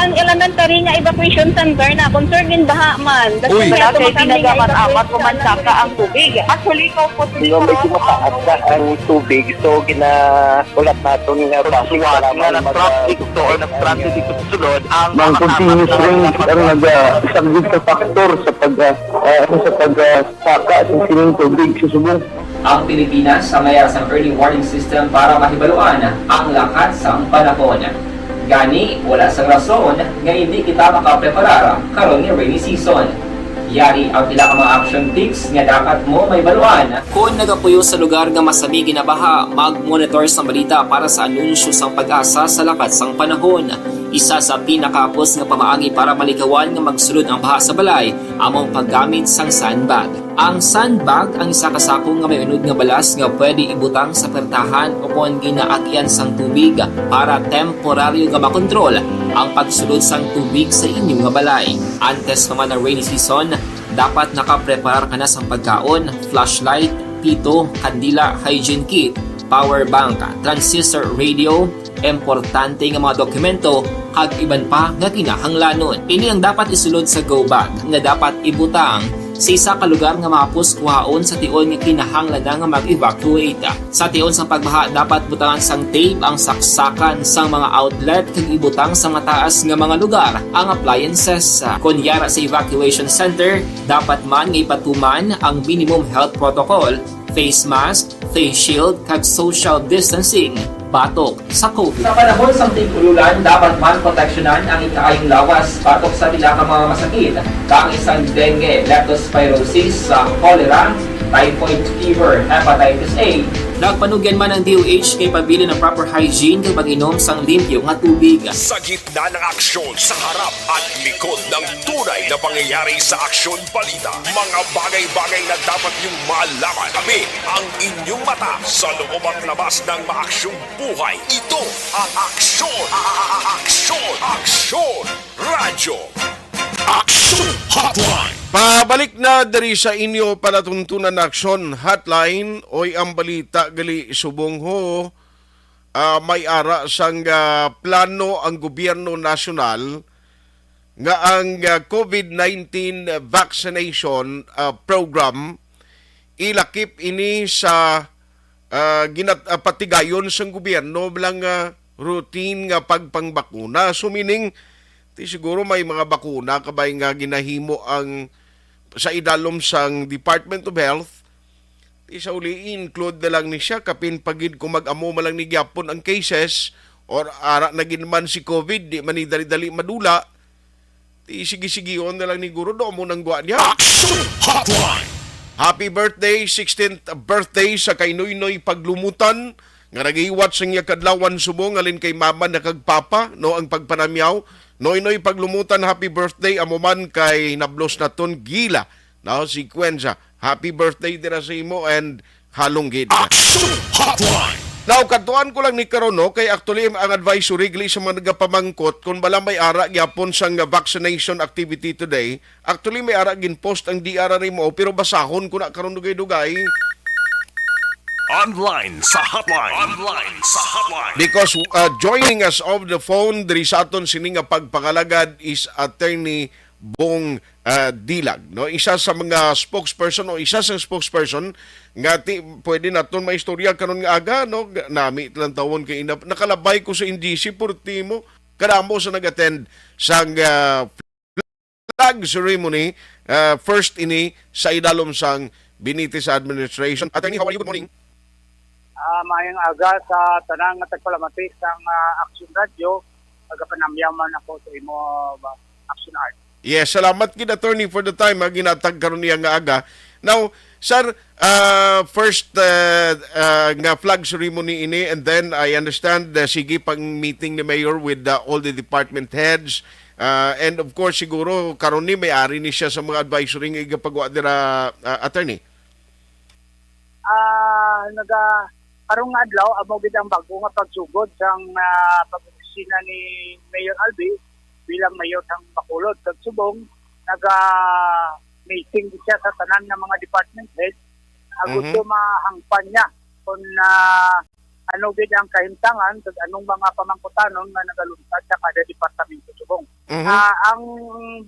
Ang elementary nga evacuation center na concern din baha man. Uy, kay pinagamat-amat ko man saka ang tubig. Actually, ko po Medyo mataas na ang tubig. So, ulat natin nga basiwat nga ng traffic to or ng-traffic dito sa sulod. Ang continuous range ang isang good factor sa pagsaka sa sining tubig sa subong. Ang Pilipinas sa mayroon sa early warning system para mahibaluan ang lakas ng panahon. Gani, wala sang rason nga hindi kita makapreparar karon ni rainy season. Yari ang pila ka mga action tips nga dapat mo may baluan. Kung nagapuyo sa lugar nga masabi ginabaha, mag-monitor sa balita para sa anunsyo sang pag-asa sa lakat sang panahon. Isa sa pinakapos nga pamaagi para malikawan nga magsulod ang baha sa balay, among paggamit sang sandbag. Ang sandbag ang isa ka sako nga may unod nga balas nga pwede ibutang sa pertahan o kung ginaagyan sang tubig para temporaryo nga makontrol ang pagsulod sang tubig sa inyong nga balay. Antes naman ng rainy season, dapat nakapreparar ka na sang pagkaon, flashlight, pito, kandila, hygiene kit, power bank, transistor radio, importante nga mga dokumento kag iban pa nga kinahanglanon. Ini ang dapat isulod sa go bag nga dapat ibutang sa isa ka lugar nga mapos kuhaon sa tion nga kinahanglan nga mag-evacuate. Sa tion sa pagbaha dapat butangan sang tape ang saksakan sang mga outlet kag ibutang sa mataas nga mga lugar ang appliances. Kunyara sa evacuation center, dapat man nga ipatuman ang minimum health protocol, face mask, face shield kag social distancing batok sa COVID. Sa panahon sa tig-ululan, dapat man proteksyonan ang ikaayong lawas batok sa pila ka mga masakit, kang isang dengue, leptospirosis, cholera, typhoid fever, hepatitis A. Nagpanugyan man ang DOH kay pabili ng proper hygiene kay pag-inom sang limpyo nga tubig. Sa gitna ng aksyon, sa harap at likod ng tunay na pangyayari sa Aksyon Balita, mga bagay-bagay na dapat niyong malaman. Kami ang inyong mata sa loob at labas ng maaksyong buhay. Ito ang Aksyon! Aksyon! Radyo! Aksyon Hotline! Pabalik na dari sa inyo palatuntunan na Aksyon Hotline oy ang balita gali subong ho may ara sang plano ang gobyerno nasyonal nga ang COVID-19 vaccination program ilakip ini sa patigayon sang gobyerno bilang routine nga pagpangbakuna. So meaning siguro may mga bakuna kabay nga ginahimo ang sa idalom sang Department of Health, sa uli include na lang ni siya kapin pagid kung mag-amo malang ni gyapon ang cases or ara na ginman si COVID, di man ni dali-dali madula, sige-sigion na lang ni guro do mo nang guwa niya. Happy birthday, 16th birthday sa kay Noy Noy Paglumutan nga nagiwat sa iya kadlawan subong alin kay mama nakagpapa no ang pagpanamyaw noy paglumutan happy birthday amo man kay nablos naton gila no sequensya happy birthday dira sa imo and halong gid. Action Hotline. Now, katuan ko lang ni karon no kay actually ang advisory gali sa mga nagapamangkot kung bala may ara gyapon sang vaccination activity today. Actually may ara gin post ang DRR mo pero basahon ko na karon dugay-dugay. Online sa hotline. Online sa hotline. Because joining us over the phone diri sa aton sini nga pagpangalagad is Attorney Bong Dilag, no? Isa sa mga spokesperson o isa sa spokesperson nga pwede naton maistorya karon nga aga no nami lang tawon kay nakalabay ko sa NGC Portimo kadamo sa nag-attend sa flag ceremony first ini sa idalom sang Benitez administration. Attorney, how are you? Good morning. Mayang aga sa tanang nga tagpalamati sang Action Radio, agapanamyaman ako sa imo Action Art. Yes, salamat gid attorney for the time ginatag karon niya nga aga. Now, sir, first nga flag ceremony ini and then I understand sige pang meeting ni Mayor with all the department heads and of course siguro karon ni may-ari ni siya sa mga advisory nga igapagawa dira attorney. Karong nga adlaw amo gid ang bago nga pagsugod sang pag-opisina ni Mayor Albi bilang mayor ng Bacolod kag subong meeting siya sa tanan ng mga department heads gusto mahangpan niya kung ano gid ang kahimtangan kag anong mga pamangkutanon nga nagalunsad sa kada departamento subong. Ang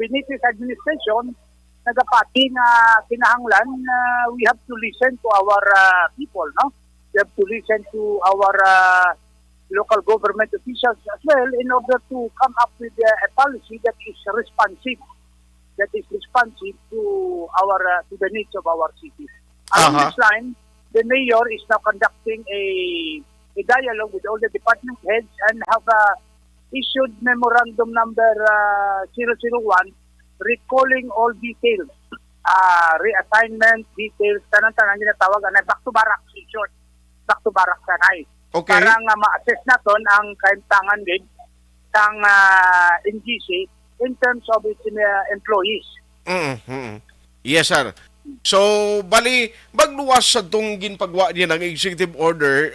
Benitez administration nagapati nga kinahanglan we have to listen to our people, no? We have to listen to our local government officials as well in order to come up with a policy that is responsive to our to the needs of our cities. Along this line, the mayor is now conducting a dialogue with all the department heads and have issued memorandum number 001 recalling all details, reassignment details, tanan-tanan ginatawag na back to barracks in short. Back to barracks sanay. Okay. Para nga ma-assess naton ang kahimtangan din sang NGC in terms of its employees. Yes, sir. So, bali, magluwas sa itong ginpagwa niya ng executive order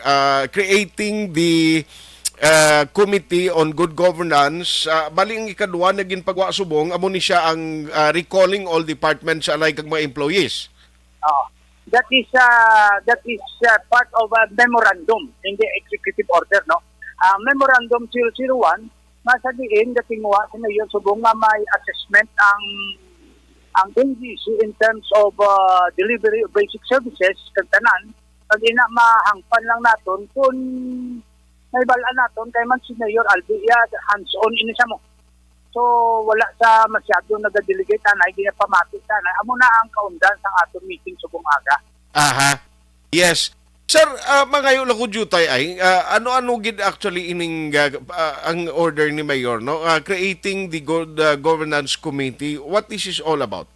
creating the Committee on Good Governance. Bali, ang ikadwa na ginpagwa subong, amo ni siya ang recalling all departments alike kag mga employees. That is part of a memorandum in the executive order, no? Memorandum 001 masabihin datingwa sa mayor subong nga may assessment ang NGC in terms of delivery of basic services kag tanan kag ina mahangpan lang naton kung may balaan naton kay man si Mayor Albi hands-on ini sa mo. So wala sa masyado nagadelegate na ginapamati sana. Amo na ang kaundan sang atong meeting subong aga. Yes. Sir, mangayo lang ko jutay ay ano-ano gid actually ining ang order ni Mayor, no? Creating the Good Governance Committee. What this is all about?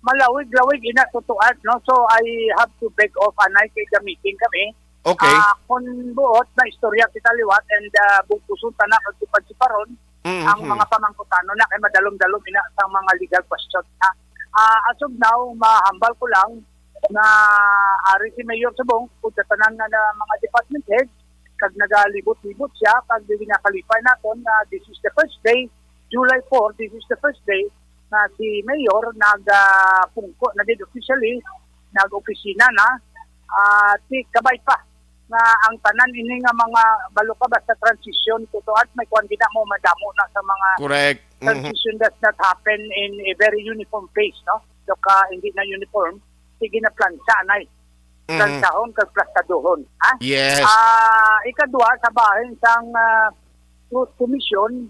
Malawig-lawig ina tutuad, no? So I have to beg off anay kay the meeting kami. Okay. Kung buot na istorya kita liwat and bugpusun tanak at siparon ang mga pamangkutano na kay madalom-dalom ina sa mga legal questions. As of now, mahambal ko lang na ari si Mayor Subong kung tanan na mga department heads kag nagalibot-libot siya kag ginakalipay naton na this is the first day, July 4, this is the first day na si Mayor nagpungko na din officially nag-opisina na at kabay pa na ang tanan ini nga mga balo ka basta transition tutuad may kuan gina mo madamo na sa mga correct transition does not happen in a very uniform pace, no? So hindi na uniform sige na plansa anay plansahon kag plastadohon yes ikadua sa bahin sang Truth Commission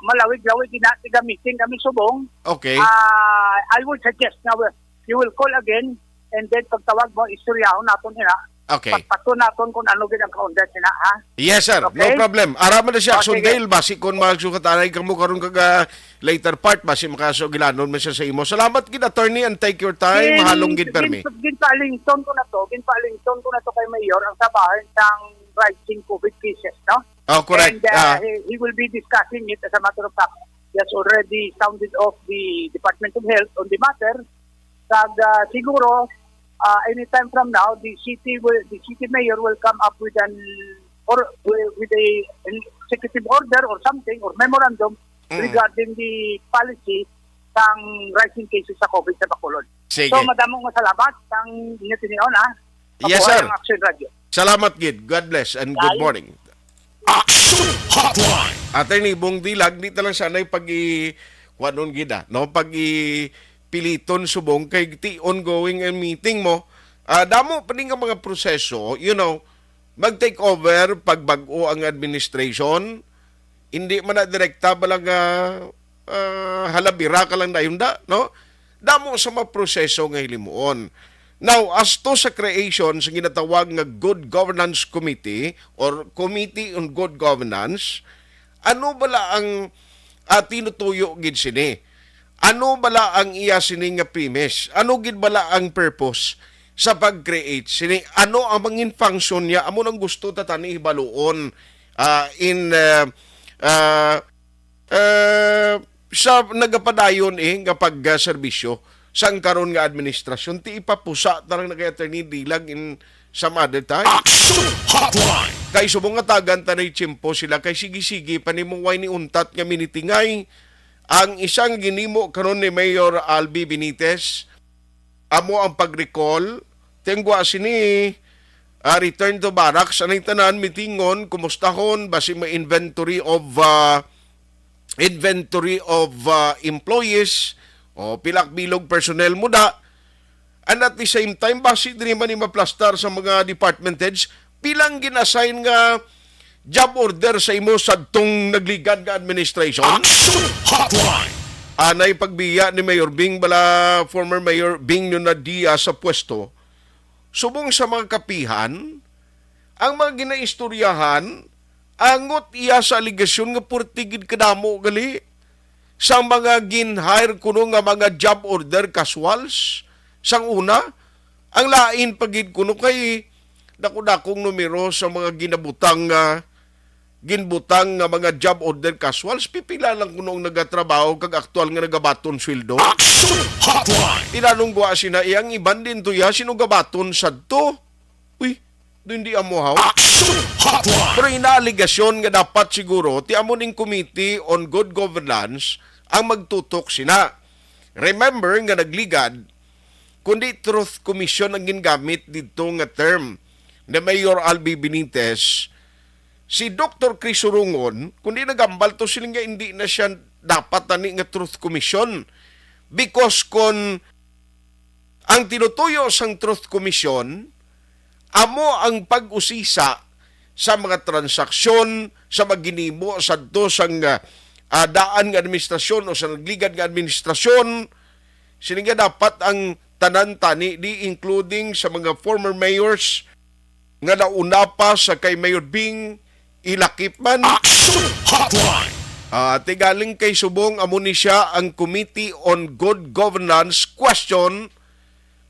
malawig-lawig ina meeting kami subong. Okay. I would suggest na you will call again and then pagtawag mo istoryahon naton ina Okay. Pagpatunaton kung ano gid ang kaundan sina ha. Yes, sir. Okay? No problem. Araman na siya action Okay. Dale. Basi kung magsukatanay ka mo karon kag later part, basi makasogilanon man siya sa imo. Salamat gid, attorney, and take your time. Mahalong gid permi. Ginpaalington ko na to kay Mayor ang sabahan sang rising COVID cases, no? Oh, correct. And he will be discussing it as a matter of fact. He has already sounded off the Department of Health on the matter. Kag siguro anytime from now, the city mayor will come up with an executive order or something or memorandum regarding the policy sang rising cases sa COVID sa Bacolod. Sige. So madamong salamat sang inyo tinion ha. Yes, Mabuhay sir. ang Action Radio. Salamat gid. God bless and good Bye. morning. Action Hotline. Attorney Bong Dilag, di talang sanay kuanon gid no? Piliton subong kay ti ongoing meeting mo. Damo pa din nga mga proseso, mag-take over pag bag-o ang administration, hindi man na direkta balang halabira ka lang dayon no? Damo sa mga proseso nga hilimuon. Now, as to sa creation sa ginatawag nga Good Governance Committee or Committee on Good Governance, ano bala ang tinutuyo gid sini? Ano bala ang iya sini nga premise? Ano gid bala ang purpose sa pag-create sini? Ano ang mangin function niya? Amo nang gusto ta tani ibaluon sa nagapadayon nga pag-serbisyo sang karon nga administrasyon. Ti ipapusa tarang na kay Attorney Dilag in some other time. Action Hotline. Kay subong nga tagan tanay tiyempo sila kay sige-sige panimong way ni untat nga minitingay ang isang ginimo karon ni Mayor Albi Benitez. Amo ang pag-recall tengwa sini return to barracks anay tanan mitingon kumustahon basi may inventory of employees o pilak bilog personnel muda, and at the same time basi diri man ni maplastar sa mga department heads pilang ginassign nga job order sa imo sadtong nagligad nga administration. Action Hotline. Anay pagbiya ni Mayor Bing bala former Mayor Bing yun na diya sa pwesto subong sa mga kapihan ang mga ginaistoryahan angot iya sa aligasyon nga purtigid kadamo gali sa mga gin-hire kuno nga mga job order casuals. Sang una, ang lain pagid kuno kay dako-dakong numero sa mga ginbutang nga mga job order casuals. Pipila lang kuno ang nagatrabaho kag aktual nga nagabaton sweldo. Action Hotline. Tinanong gwa sina iyang iban din to ya sino gabaton sadto. Uy, hindi amuhaw. Action Hotline. Pero inaaligasyon nga dapat siguro ti amo ning Committee on Good Governance ang magtutok sina. Remember nga nagligad kundi Truth Commission ang gingamit dito nga term ni Mayor Albi Benitez. Si Dr. Chris Surungon kundi nagambal to sila nga hindi na siya dapat tani nga Truth Commission because kon ang tinutuyo sang Truth Commission amo ang pag-usisa sa mga transaksyon sa maginimo sadto sang daan nga administrasyon o sa nagligad nga administrasyon. Sila nga dapat ang tanan tani di including sa mga former mayors nga nauna pa sa kay Mayor Bing ilakip man. Action Hotline. Tigaling kay subong amo ni siya ang Committee on Good Governance question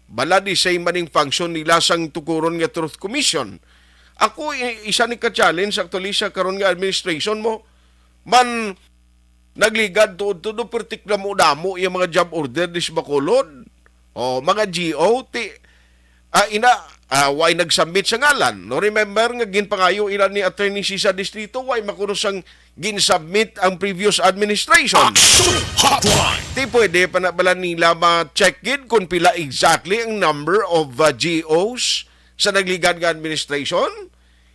bala di say maning function nila sang tukuron nga Truth Commission. Ako isa ni ka-challenge actually sa karon nga administration mo man nagligad to particular mo damo yung mga job order dis Bacolod o mga GO why nagsubmit sa ngalan. No, remember nga ginpangayo ilan ni Attorney Sisa Distrito why makunos ang ginsubmit ang previous administration. Action Hotline. Ti pwede pa na bala nila ma-check in kung pila exactly ang number of GOs sa nagligad nga administration.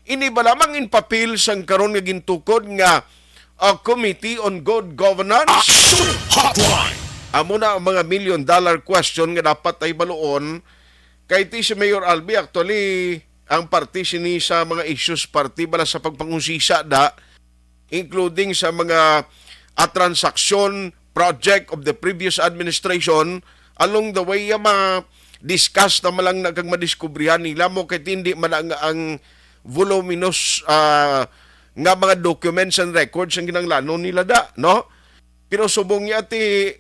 Ini ba lamang in papel sang karon nga gintukod nga Committee on Good Governance. Action Hotline. Amo na ang mga $1 million question nga dapat ay baluon kay ti si Mayor Albi actually ang party sini sa mga issues party bala sa pagpangusisa including sa mga transaksyon project of the previous administration along the way mga discuss na malang kang madiskubrihan nila mo kay hindi man ang voluminous nga mga documents and records ang ginanglano nila no? Pero subong niya ti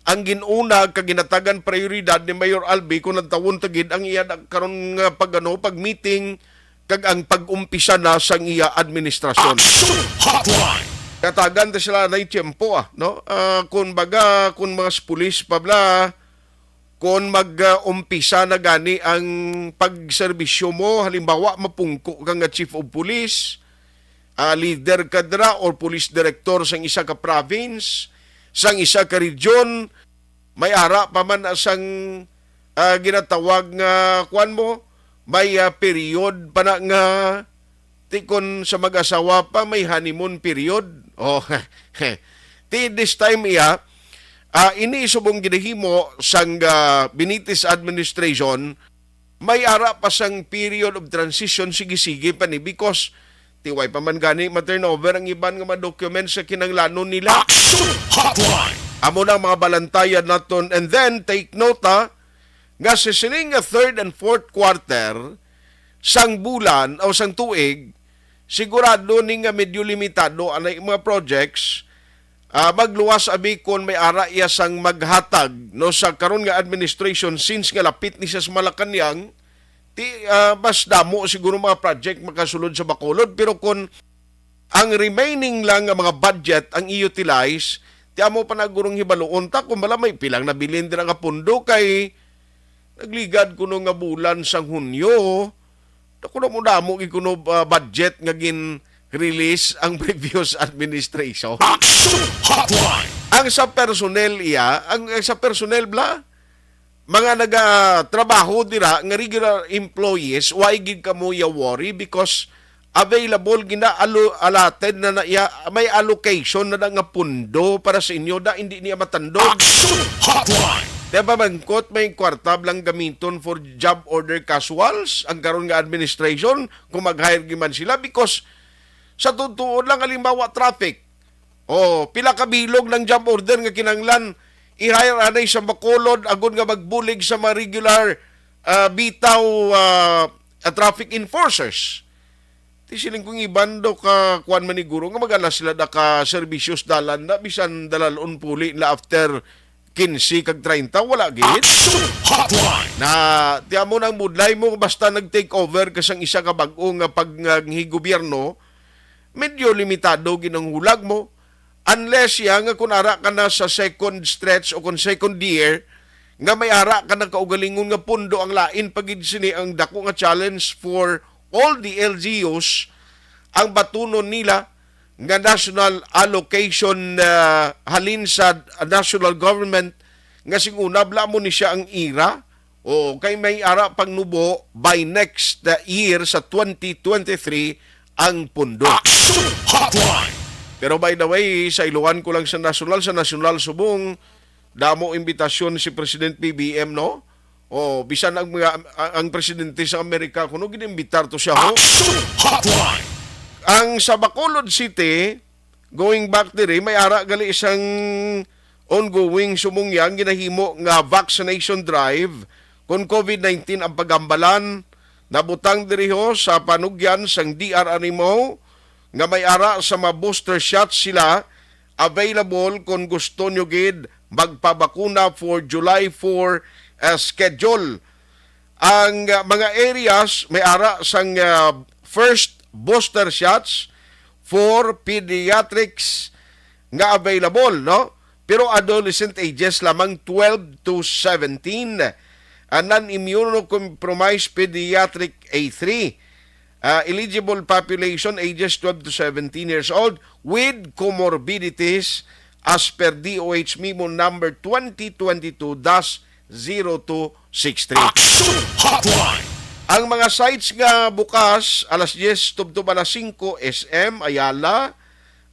ang ginuna kag ginatagan prioridad ni Mayor Albi kung nagtawon tagid ang iya karon nga pag meeting kag ang pag-umpisa na sang iya administrasyon. Katagan ta sila na tiyempo no? Kung mga pulis pabla kung mag-umpisa na gani ang pagserbisyo mo, halimbawa mapungko ka nga chief of police, leader kadra or police director sang isa ka province, sang isa ka region, may ara pa man sang ginatawag nga kuan mo, may period pa na nga tikon sa mag-asawa pa may honeymoon period. Oh, this time iniisubong ginahimo sang Benitez administration, may ara pa sang period of transition sige-sige pa ni because tiway pa man gani ma-turnover ang iban nga mga documents sa kinanglanon nila. Amo na mga balantayan naton and then take note nga sa sining third and fourth quarter sang bulan o sang tuig sigurado ni nga medyo limitado anay mga projects magluwas abi kon may ara iya sang maghatag no sa karon nga administration since nga lapit ni sa Malacañang mas damo siguro mga project makasulod sa Bacolod pero kon ang remaining lang nga mga budget ang i-utilize ti amo pa nagurong hibaluon ta kung bala may pilang nabilin din nga pundo kay nagligad kuno nga bulan sang Hunyo kuno mo damo kuno budget nga gin release ang previous administration. Ang sa personnel mga nagatrabaho dira nga regular employees why gid kamo ya worry because available gina allotted na may allocation na nga pundo para sa inyo hindi niya matandog. Diba bangkot may kwarta lang gamiton for job order casuals ang karon nga administration kung mag-hire giman sila because sa tutuon lang halimbawa traffic. Pila ka bilog ng job order nga kinanglan i-hire anay sa Bacolod agon nga magbulig sa mga regular bitaw traffic enforcers. Ti siling kung ibando ka kuan maniguro nga magala sila da ka serbisyos dalan na bisan dalalon puli la after 15 kag 30 wala gid. Na tiya mo nang mudlay mo basta nag-take over kasang isa ka bag-o nga paggobyerno medyo limitado ginanghulag mo unless nga kung ara ka na sa second stretch o kung second year nga may ara ka na kaugalingon nga pundo ang lain pagid sini ang dako nga challenge for all the LGUs ang batunon nila nga national allocation halin sa national government nga singuna bla mo ni siya ang ira o kay may ara pang nubo by next year sa 2023 ang pundo. Pero by the way, sa iluhan ko lang sa national subong, damo imbitasyon si President PBM, no? Bisan ang presidente sa Amerika, kuno ginimbitar to siya, ho? Ang sa Bacolod City, going back diri, may ara gali isang ongoing sumungyang ginahimo nga vaccination drive kung COVID-19 ang pagambalan. Nabutang diri ho sa panugyan sang DR Animo nga may ara sa mga booster shots sila available kung gusto nyo gid magpabakuna for July 4 schedule. Ang mga areas may ara sang first booster shots for pediatrics nga available, no? Pero adolescent ages lamang 12 to 17. Non-immunocompromised pediatric A3. Eligible population ages 12 to 17 years old with comorbidities as per DOH Memo number 2022-0263. Ang mga sites nga bukas alas 10 tubto alas 5 SM Ayala,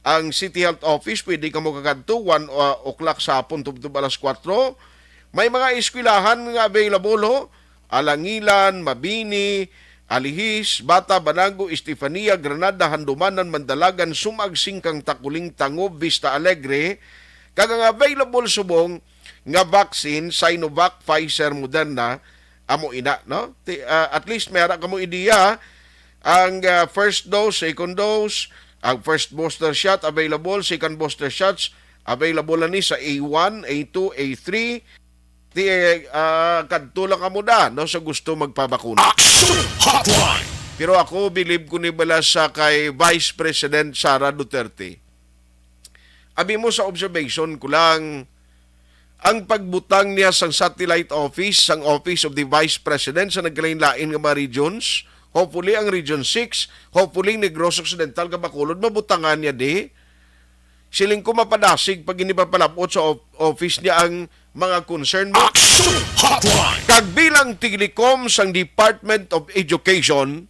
ang City Health Office pwede ka mo kakadto 1 o'clock sa hapon tubto alas 4. May mga eskwelahan nga available ho, Alangilan, Mabini, Alihis, Bata, Banango, Estefania, Granada, Handumanan, Mandalagan, Sumag, Singkang, Takuling, Tangob, Vista Alegre. Kagang available subong nga vaccine, Sinovac, Pfizer, Moderna, amo ina, no? At least mayroon ka mo ideya ang first dose, second dose, ang first booster shot available, second booster shots available na ni sa A1, A2, A3. Kadtula ka mo da, no, sa gusto magpabakuna. Action Hotline. Pero ako, believe ko ni bala sa kay Vice President Sara Duterte. Abi mo sa observation ko lang, ang pagbutang niya sa satellite office, ang Office of the Vice President sa nagkalain-lain ng mga regions, hopefully ang Region 6, hopefully Negros Occidental, Bacolod, mabutangan niya di. Siling ko mapadasig pag hindi pa palapot sa office niya ang mga concern mo. Action Hotline. Kagbilang tigilikom sang Department of Education,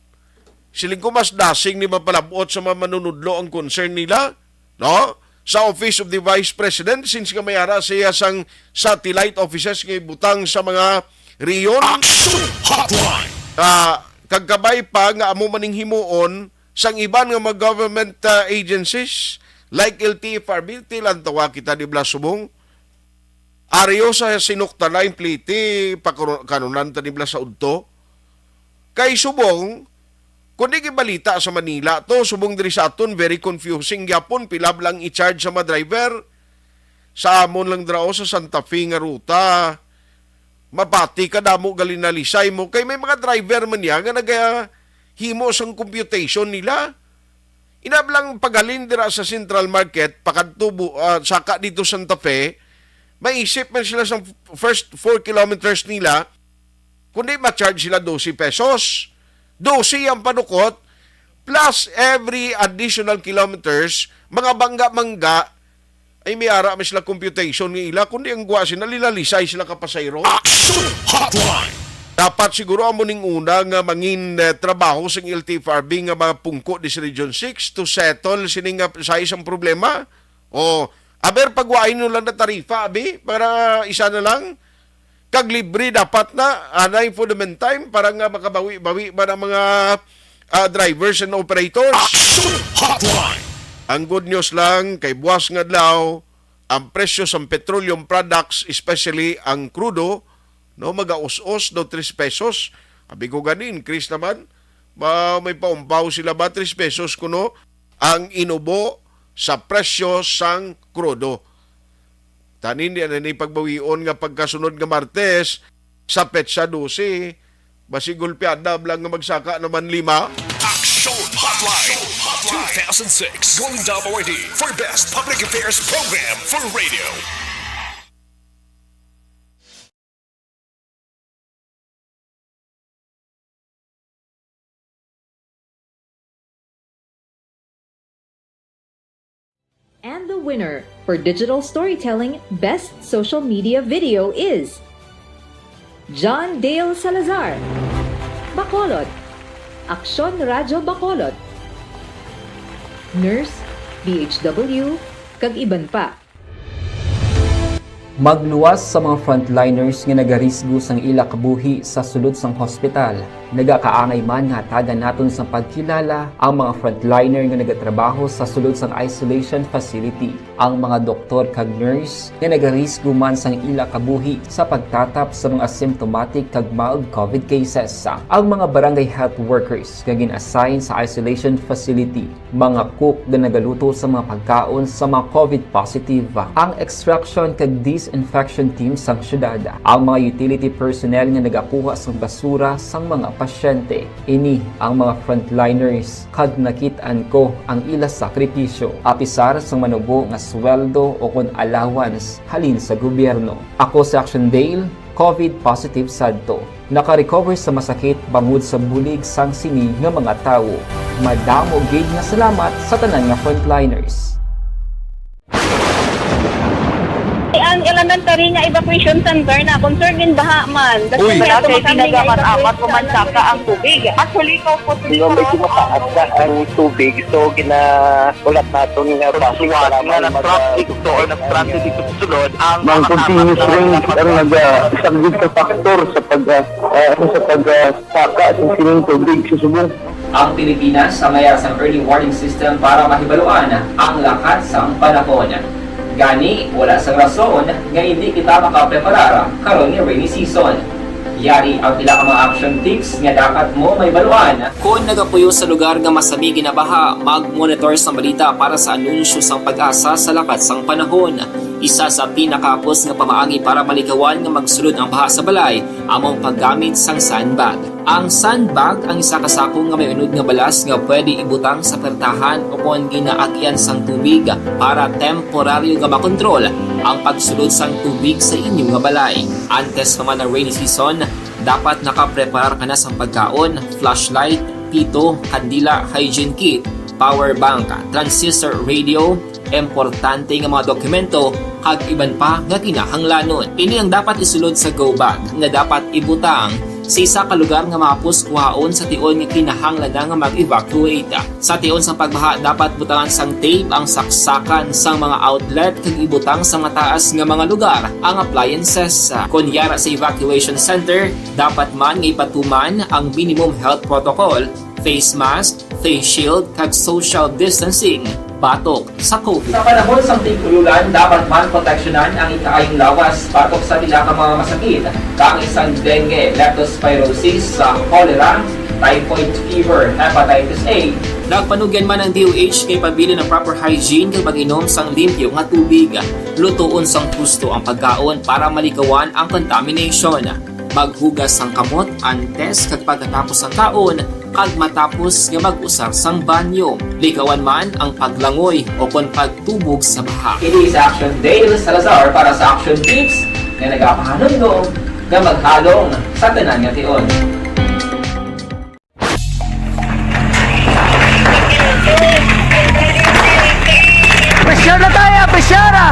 siling ko mas dasing ni mapalabot sa mga manunudlo ang concern nila, no? Sa Office of the Vice President, since kamayara siya sang satellite offices ngay butang sa mga riyon. Action Hotline. Kagkabay pa nga amo maning himuon sang iban nga mga government agencies like LTFRB, tilan tawa kita di Blasubong. Ariyo sa sinukta na impliti kanunan ta di Blas sa udto. Kay Subong, kundi gibalita sa Manila, to subong diri sa aton, very confusing gyapon, pilab lang i-charge sa mga driver. Sa amon lang drao sa Santa Fe nga ruta, mapati ka damo galinalisay mo, kay may mga driver man yan nga nagahimo sang computation nila. Inablang pagalin dira sa Central Market, pakadtubo, saka dito Santa Fe, maisip man sila sa first 4 kilometers nila, kundi ma-charge sila 12 pesos. 12 ang panukot, plus every additional kilometers, mga bangga-mangga, ay may ara sila computation ng ila, kundi ang guwa sila, lilalisay sila kapasayro. Action Hotline. Dapat siguro ang muning una nga mangin trabaho sa LTFRB nga mga pungko di sa Region 6 to settle sining sa isang problema. O, aber pagwain nyo lang na tarifa, abi, para isa na lang. Kag libre dapat na anay for the meantime para nga makabawi-bawi ba ng mga drivers and operators. Action Hotline. Ang good news lang kay buwas nga adlaw ang presyo sa petroleum products, especially ang crudo, no, magaus-os do 3 pesos. Abi ko ganin, Chris naman, may paumpaw sila ba 3 pesos kuno ang inubo sa presyo sang crudo. Tanin yan na pagbawion nga pagkasunod nga Martes sa petsa 12, basigulpiada lang nga magsaka naman 5. Action Hotline 2006 Golden Dove Award for Best Public Affairs Program for Radio. And the winner for Digital Storytelling Best Social Media Video is John Dale Salazar, Bacolod, Aksyon Radyo Bacolod, Nurse, BHW, kag iban pa. Magluwas sa mga frontliners nga nagarisgo sang ila kabuhi sa sulod sang hospital. Nagakaangay man nga hatagan naton sa pagkilala ang mga frontliner nga nagatrabaho sa sulod sang isolation facility. Ang mga doktor kag nurse nga nagarisgo man sang ila kabuhi sa pagtatap sa mga symptomatic kag mild COVID cases. Ang mga barangay health workers nga gin-assign sa isolation facility, mga cook nga nagaluto sa mga pagkaon sa mga COVID positive, ang extraction kag disinfection team sang syudad, ang mga utility personnel nga nagakuha sang basura sang mga pasyente. Ini ang mga frontliners kad nakitaan ko ang ila sakripisyo apisar sang manubo nga sweldo o kon allowance halin sa gobyerno. Ako si Action Dale, COVID positive sadto. Naka-recover sa masakit bangod sa bulig sang sini nga mga tawo. Madamo gid nga salamat sa tanan nga frontliners. Ang elementary nga evacuation center na concern din baha man. Uy, kasi pinagamat-amat kumansaka ang tubig. Actually, ko po Di ba medyo mataas na ang tubig, so ulat natin nga pasiwala nga nag-traffic to or nag-traffic dito sa sulod. Ang continuous rain ang isang good factor sa pagsaka at sining tubig sa Subong. Ang Pilipinas sa mayas ang early warning system para mahibaluan ang lakat sang panahon. Gani, wala sa rason nga hindi kita makapreparara karon ni rainy season. Yari ang pila ka mga action tips nga dapat mo may baluan. Kung nagapuyo sa lugar nga masami ginabaha, mag-monitor sa balita para sa anunsyo sang pag-asa sa lakat sang panahon. Isa sa pinakapos nga pamaagi para malikawan nga magsulod ang baha sa balay, among paggamit sang sandbag. Ang sandbag ang isa kasakong nga may unod nga balas nga pwede ibutang sa pertahan o kung ginaagyan sang tubig para temporaryo nga makontrol ang pagsulod sang tubig sa inyong nga balay. Antes pa man ang rainy season, dapat nakapreparar ka na sa pagkaon, flashlight, pito, kandila, hygiene kit, power bank, transistor radio, importante nga mga dokumento kag iban pa nga kinahanglanon. Ini ang dapat isulod sa go bag nga dapat ibutang sa isa ka lugar nga mapus kuhaon sa tion nga kinahanglan nga mag-evacuate. Sa tion sa pagbaha dapat butangan sang tape ang saksakan sang mga outlet kag ibutang sa mataas nga mga lugar ang appliances. Kunyara sa evacuation center, dapat man nga ipatuman ang minimum health protocol, face mask, face shield kag social distancing batok sa COVID. Sa panahon sa tig-ululan, dapat man proteksyonan ang ikaayong lawas batok sa pila ka mga masakit, kang isang dengue, leptospirosis, cholera, typhoid fever, hepatitis A. Nagpanugyan man ang DOH kay pabili ng proper hygiene kag mag-inom sang limpyo nga tubig. Lutuon sang husto ang pagkaon para malikawan ang contamination. Maghugas sang kamot antes kag pagkatapos ang kaon kag matapos nga mag-usar sang banyo. Likawan man ang paglangoy o kon pagtubog sa baha. Kini sa Action Dale Salazar para sa action tips nga nagapahanundong nga maghalong sa tanan nga tion. Pressure na tayo! Pressure na!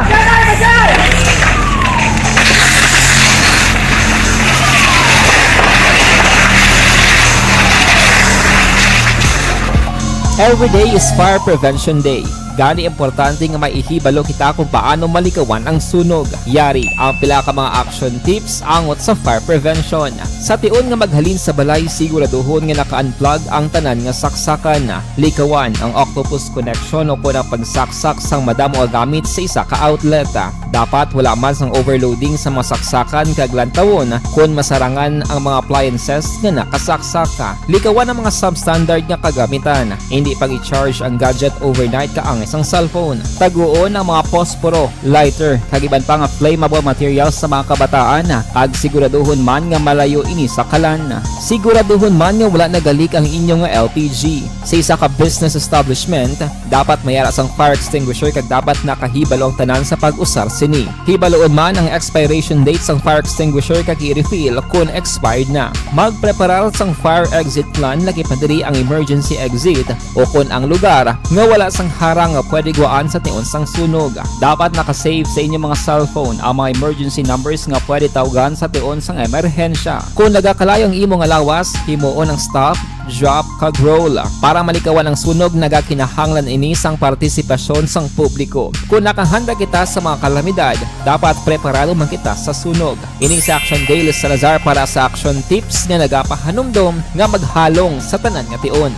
Every day is Fire Prevention Day. Gani importante nga maihibalo kita kung paano malikawan ang sunog. Yari ang pila ka mga action tips angot sa fire prevention. Sa tion nga maghalin sa balay, siguraduhon nga naka-unplug ang tanan nga saksakan. Likawan ang octopus connection o kung ang pagsaksak sang madamo nga gamit sa isa ka outlet. Dapat wala man sang overloading sa mga saksakan kag lantawon kung masarangan ang mga appliances nga nakasaksaka. Likawan ang mga substandard nga kagamitan. Hindi pag i-charge ang gadget overnight kaang isang cellphone. Taguon ang mga posporo, lighter, kag iban pa nga flammable materials sa mga kabataan. Kag siguraduhon man nga malayo ini sa kalan. Siguraduhon man nga wala nagalik ang inyong LPG. Sa isa ka business establishment, dapat mayara sang fire extinguisher kag dapat nakahibalo ang tanan sa pag-usar sini. Hibaloon man ang expiration date sang fire extinguisher kag i-refill kung expired na. Magpreparar sang fire exit plan laki padiri ang emergency exit o kung ang lugar nga wala sang harang nga pwede guwaan sa tion sang sunog. Dapat nakasave sa inyong mga cellphone ang mga emergency numbers nga pwede tawagan sa tion sang emerhensya. Kung nagakalayo ang imo nga lawas, himuon ang stop, drop kag roll para malikawan ang sunog. Nagakinahanglan ini sang partisipasyon sang publiko. Kung nakahanda kita sa mga kalamidad, dapat preparado man kita sa sunog. Ini sa Action Dale Salazar para sa action tips nga nagapahanumdom nga maghalong sa tanan nga tion.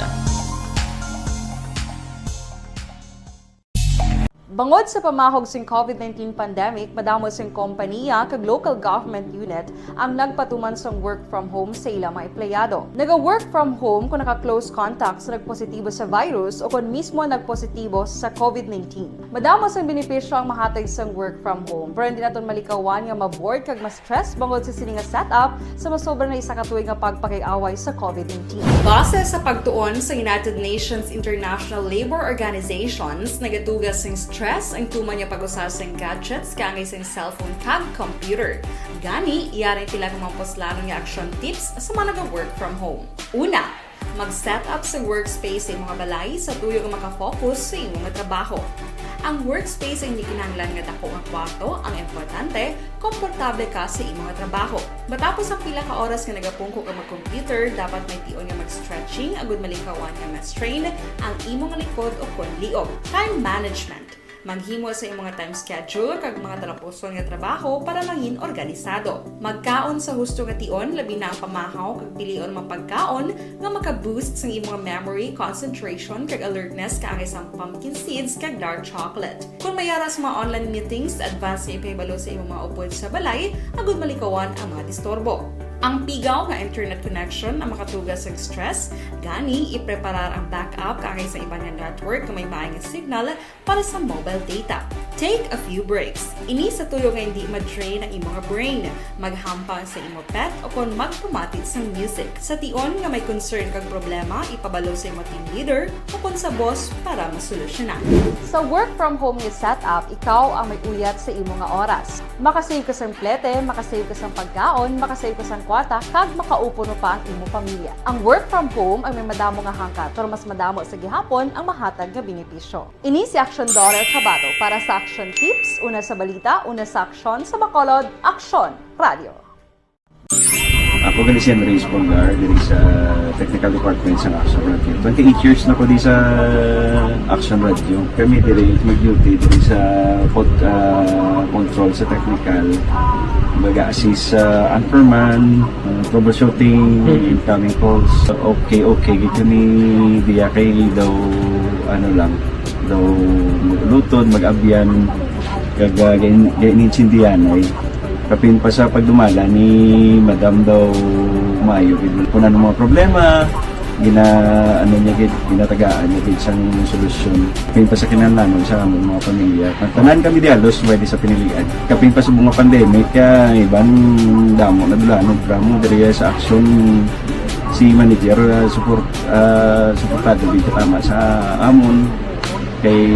Bangod sa pamahog sing COVID-19 pandemic, madamo sing kompanya kag local government unit ang nagpatuman sang work from home sa ilang mga empleyado. Naga-work from home kung naka-close contacts na nagpositibo sa virus o kung mismo nagpositibo sa COVID-19. Madamo sang benepisyo ang mahatag sang work from home, pero hindi naton malikawan nga ma-bored kag ma-stress bangod sa sini nga setup sa masobra na isa ka tuig nga pagpakiaway sa COVID-19. Base sa pagtuon sa United Nations International Labor Organizations, nagatugas sing stress ang tuman niya pag-usar sa gadgets kaangay sa cellphone kag computer. Gani, iyari tila kung mga poslanong nga action tips sa mga nag-work from home. Una, mag-set up sa workspace sa mga balay sa tuyo nga makafocus sa imong trabaho. Ang workspace ay hindi kinahanglan nga dako nga kwarto, ang importante, komportable ka sa imong trabaho. Matapos ang pila ka oras nga nagapungko ka mag-computer, dapat may tion nga mag-stretching agud malikawan nga ma-strain ang imong likod o kon liog. Time management. Maghimo sa imong time schedule kag mga talapuson nga trabaho para mangin organisado. Magkaon sa husto nga tion, labi na ang pamahaw kag pilion mapagkaon nga maka-boost sa imong memory, concentration kag alertness kaangay sa pumpkin seeds kag dark chocolate. Kung mayara sa mga online meetings, advance sa ipahibalo sa imong mga upod sa balay, agud malikawan ang mga disturbo. Ang pigaw nga internet connection ang makatugas sa stress, gani ipreparar ang backup kakay sa ibang nga network kung may maayong signal para sa mobile data. Take a few breaks. Ini sa tuyo nga hindi ma-drain ang imong brain, maghampang sa imo pet o kung magpamatit sa music. Sa tion nga may concern kag problema, ipabalo sa imo team leader o kung sa boss para masolusyonan. Sa work from home nga setup, ikaw ang may uyat sa imo nga oras. Makasave ka sa plete, makasave ka sa pagkaon, makasave ka sa kwarta, kag makaupo no pa ang imo pamilya. Ang work from home ay may madamo nga hangkat, pero mas madamo sa gihapon ang mahatag nga benepisyo. Ini si Action Daughter Cabato para sa Action Tips, una sa balita, una sa aksyon sa Bacolod, Action Radio. Ako gali si Henry Espoligar diri sa Technical Department sa Action Radio. 28 years na ko di sa Action Radio. Kami diri mag-duty diri sa control sa technical. Mag-assist sa anchorman, troubleshooting, incoming calls. Okay, gito ni diya kay daw daw lutod, mag-abyan, ganinsindihan ay kapin pa sa pagdumala ni Madam daw Mayo. Kung ano mga problema, ginatagaan niya gid sang solusyon. Kapin pa sa kinahanglan sa among mga pamilya. Tanan kami di halos pwede sa pinilian. Kapin pa sa mga pandemic, ibang damo na dulanon drama diri sa action si manager suportado dito tama sa amon kay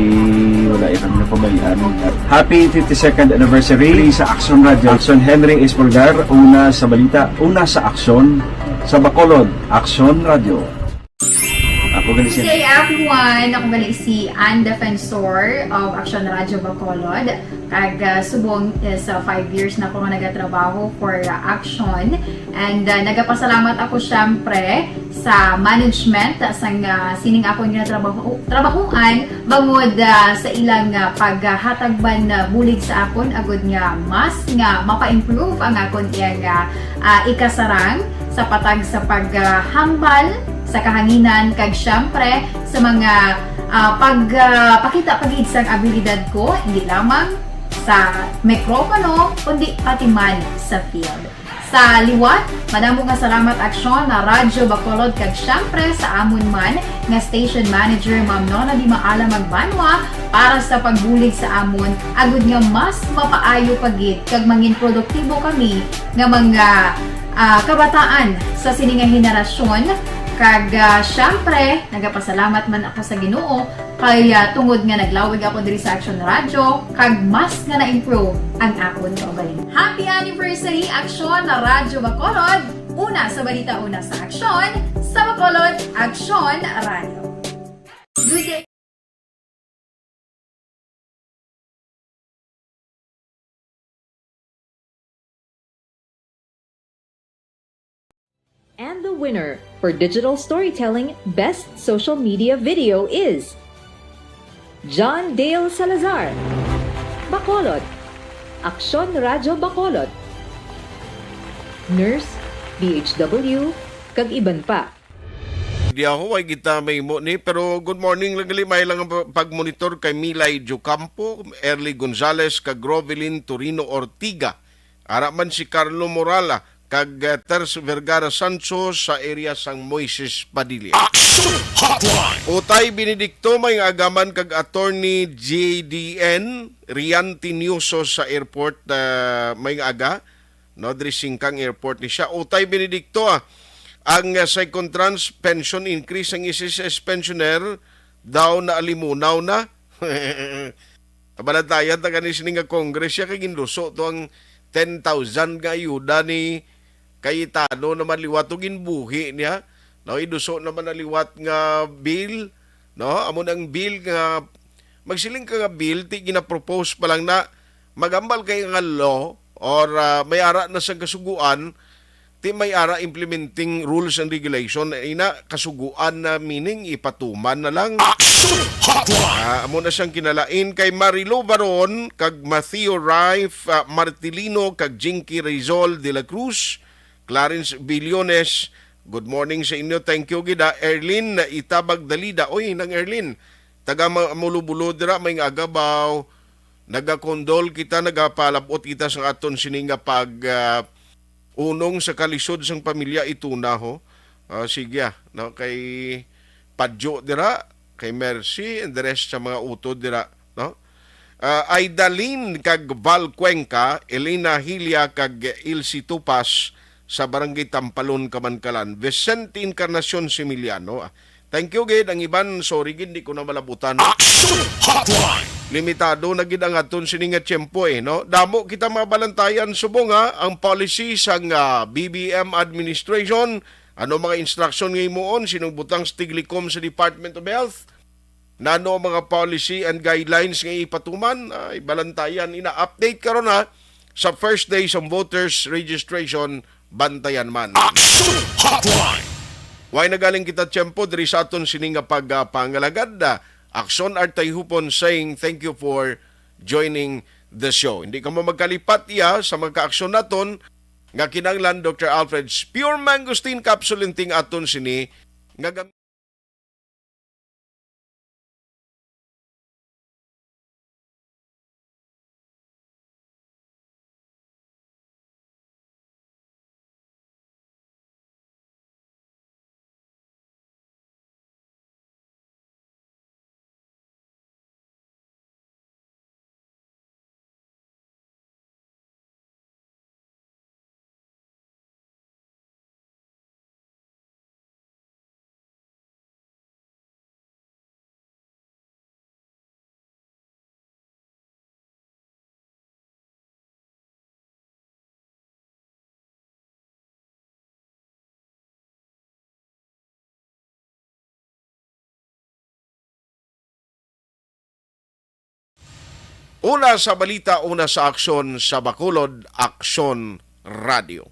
wala kami napabayaan. Happy 52nd anniversary sa Action Radio. Action Henry Espoligar, una sa balita, una sa aksyon sa Bacolod, Action Radio. Ako gali si Good day everyone! Ako gali si Ann Defensor of Action Radio Bacolod. Kag subong is 5 years na ako nga nagatrabaho for Action. And nagapasalamat ako syempre sa management sang sining ako nga trabahuan bangod sa ilang paghatagban bulig sa akon agud nga mas nga mapa-improve ang akon iyang ikasarang sa patag sa paghambal sa kahanginan kag syempre sa mga pagpakita pagid sang abilidad ko hindi lamang sa mikropono kundi pati man sa field. Sa liwat, madamo nga salamat aksyon na Radyo Bacolod kag syempre sa amon man nga station manager Ma'am Nona Di Maala Magbanwa para sa pagbulig sa amon agud nga mas mapaayo pagid kag mangin produktibo kami nga mga kabataan sa sininga henerasyon. Kag syempre, nagapasalamat man ako sa Ginoo kay tungod nga naglawig ako diri sa Action Radio kag mas nga na-improve ang akon kaugalingon. Happy anniversary Action na Radyo Bacolod! Una sa balita, una sa aksyon sa Bacolod, Action Radio. Good day! And the winner for Digital Storytelling Best Social Media Video is John Dale Salazar, Bacolod, Action Radio Bacolod, Nurse, BHW, kag iban pa. Di ako ay kita may mo ni pero good morning lagali may lang ang pagmonitor kay Milay Jocampo, Erly Gonzales kag Grovelin Torino Ortiga. Ara man si Carlo Morala kag Ters Vergara Sancho sa area sang Moises Padilla. Action Hotline! Utay Benedicto may agaman kag attorney JDN Rian Tinioso sa airport may aga no diri Singkang airport ni siya. Utay Benedicto ang second trans pension increase ang SSS pensioner daw na alimunaw na. Abalatayan ta kanis nga Congress siya kay ginluso to ang 10,000 nga ayuda ni Cayetano naman liwat o ginbuhi niya. No, iduso naman na liwat nga bill. No, amon ang bill nga magsiling ka nga bill ti gina-propose pa lang na magambal kay nga law or may ara na sa kasuguan ti may ara implementing rules and regulation ina kasuguan na meaning ipatuman na lang. Amon na siyang kinalain kay Marilo Baron kag Matthew Rife Martilino kag Jinky Rizal de la Cruz, Clarence Billones, good morning sa inyo. Thank you gida. Erlin Itabag Dalida. Oy, nang Erlin. Taga Mulubulo dira may agabaw. Nagakondol kita, nagapalabot kita sa aton sininga pag unong sa kalisod sang pamilya ituna ho. Sige no, kay Padjo dira, kay Mercy, and the rest sa mga utod dira, no? Aidalin kag Val Cuenca, Elena Hilia kag Ilsi Tupas sa Barangay Tampalon, Kamankalan, Vicente Encarnacion Similiano. Thank you gid, ang iban sorry gid di ko na malabutan. Action Hotline. Limitado na gid ang aton sininga tiyempo no. Damo kita mabalantayan subong ang policy sang BBM administration. Ano mga instruction nga imuon sinong butang Stiglikom sa Department of Health? Nano mga policy and guidelines nga ipatuman? Ay balantayan ina-update karon sa first day sa voters registration, bantayan man. Action Hotline. Way nagaling kita tiyempo diri sa aton sininga pagpangalagad. Action Artay Hupon saying thank you for joining the show. Hindi ka mo magkalipat sa mga ka-aksyon naton nga kinanglan Dr. Alfred's Pure Mangosteen Capsule inting aton sini nga una sa balita, una sa aksyon sa Bacolod, Aksyon Radio.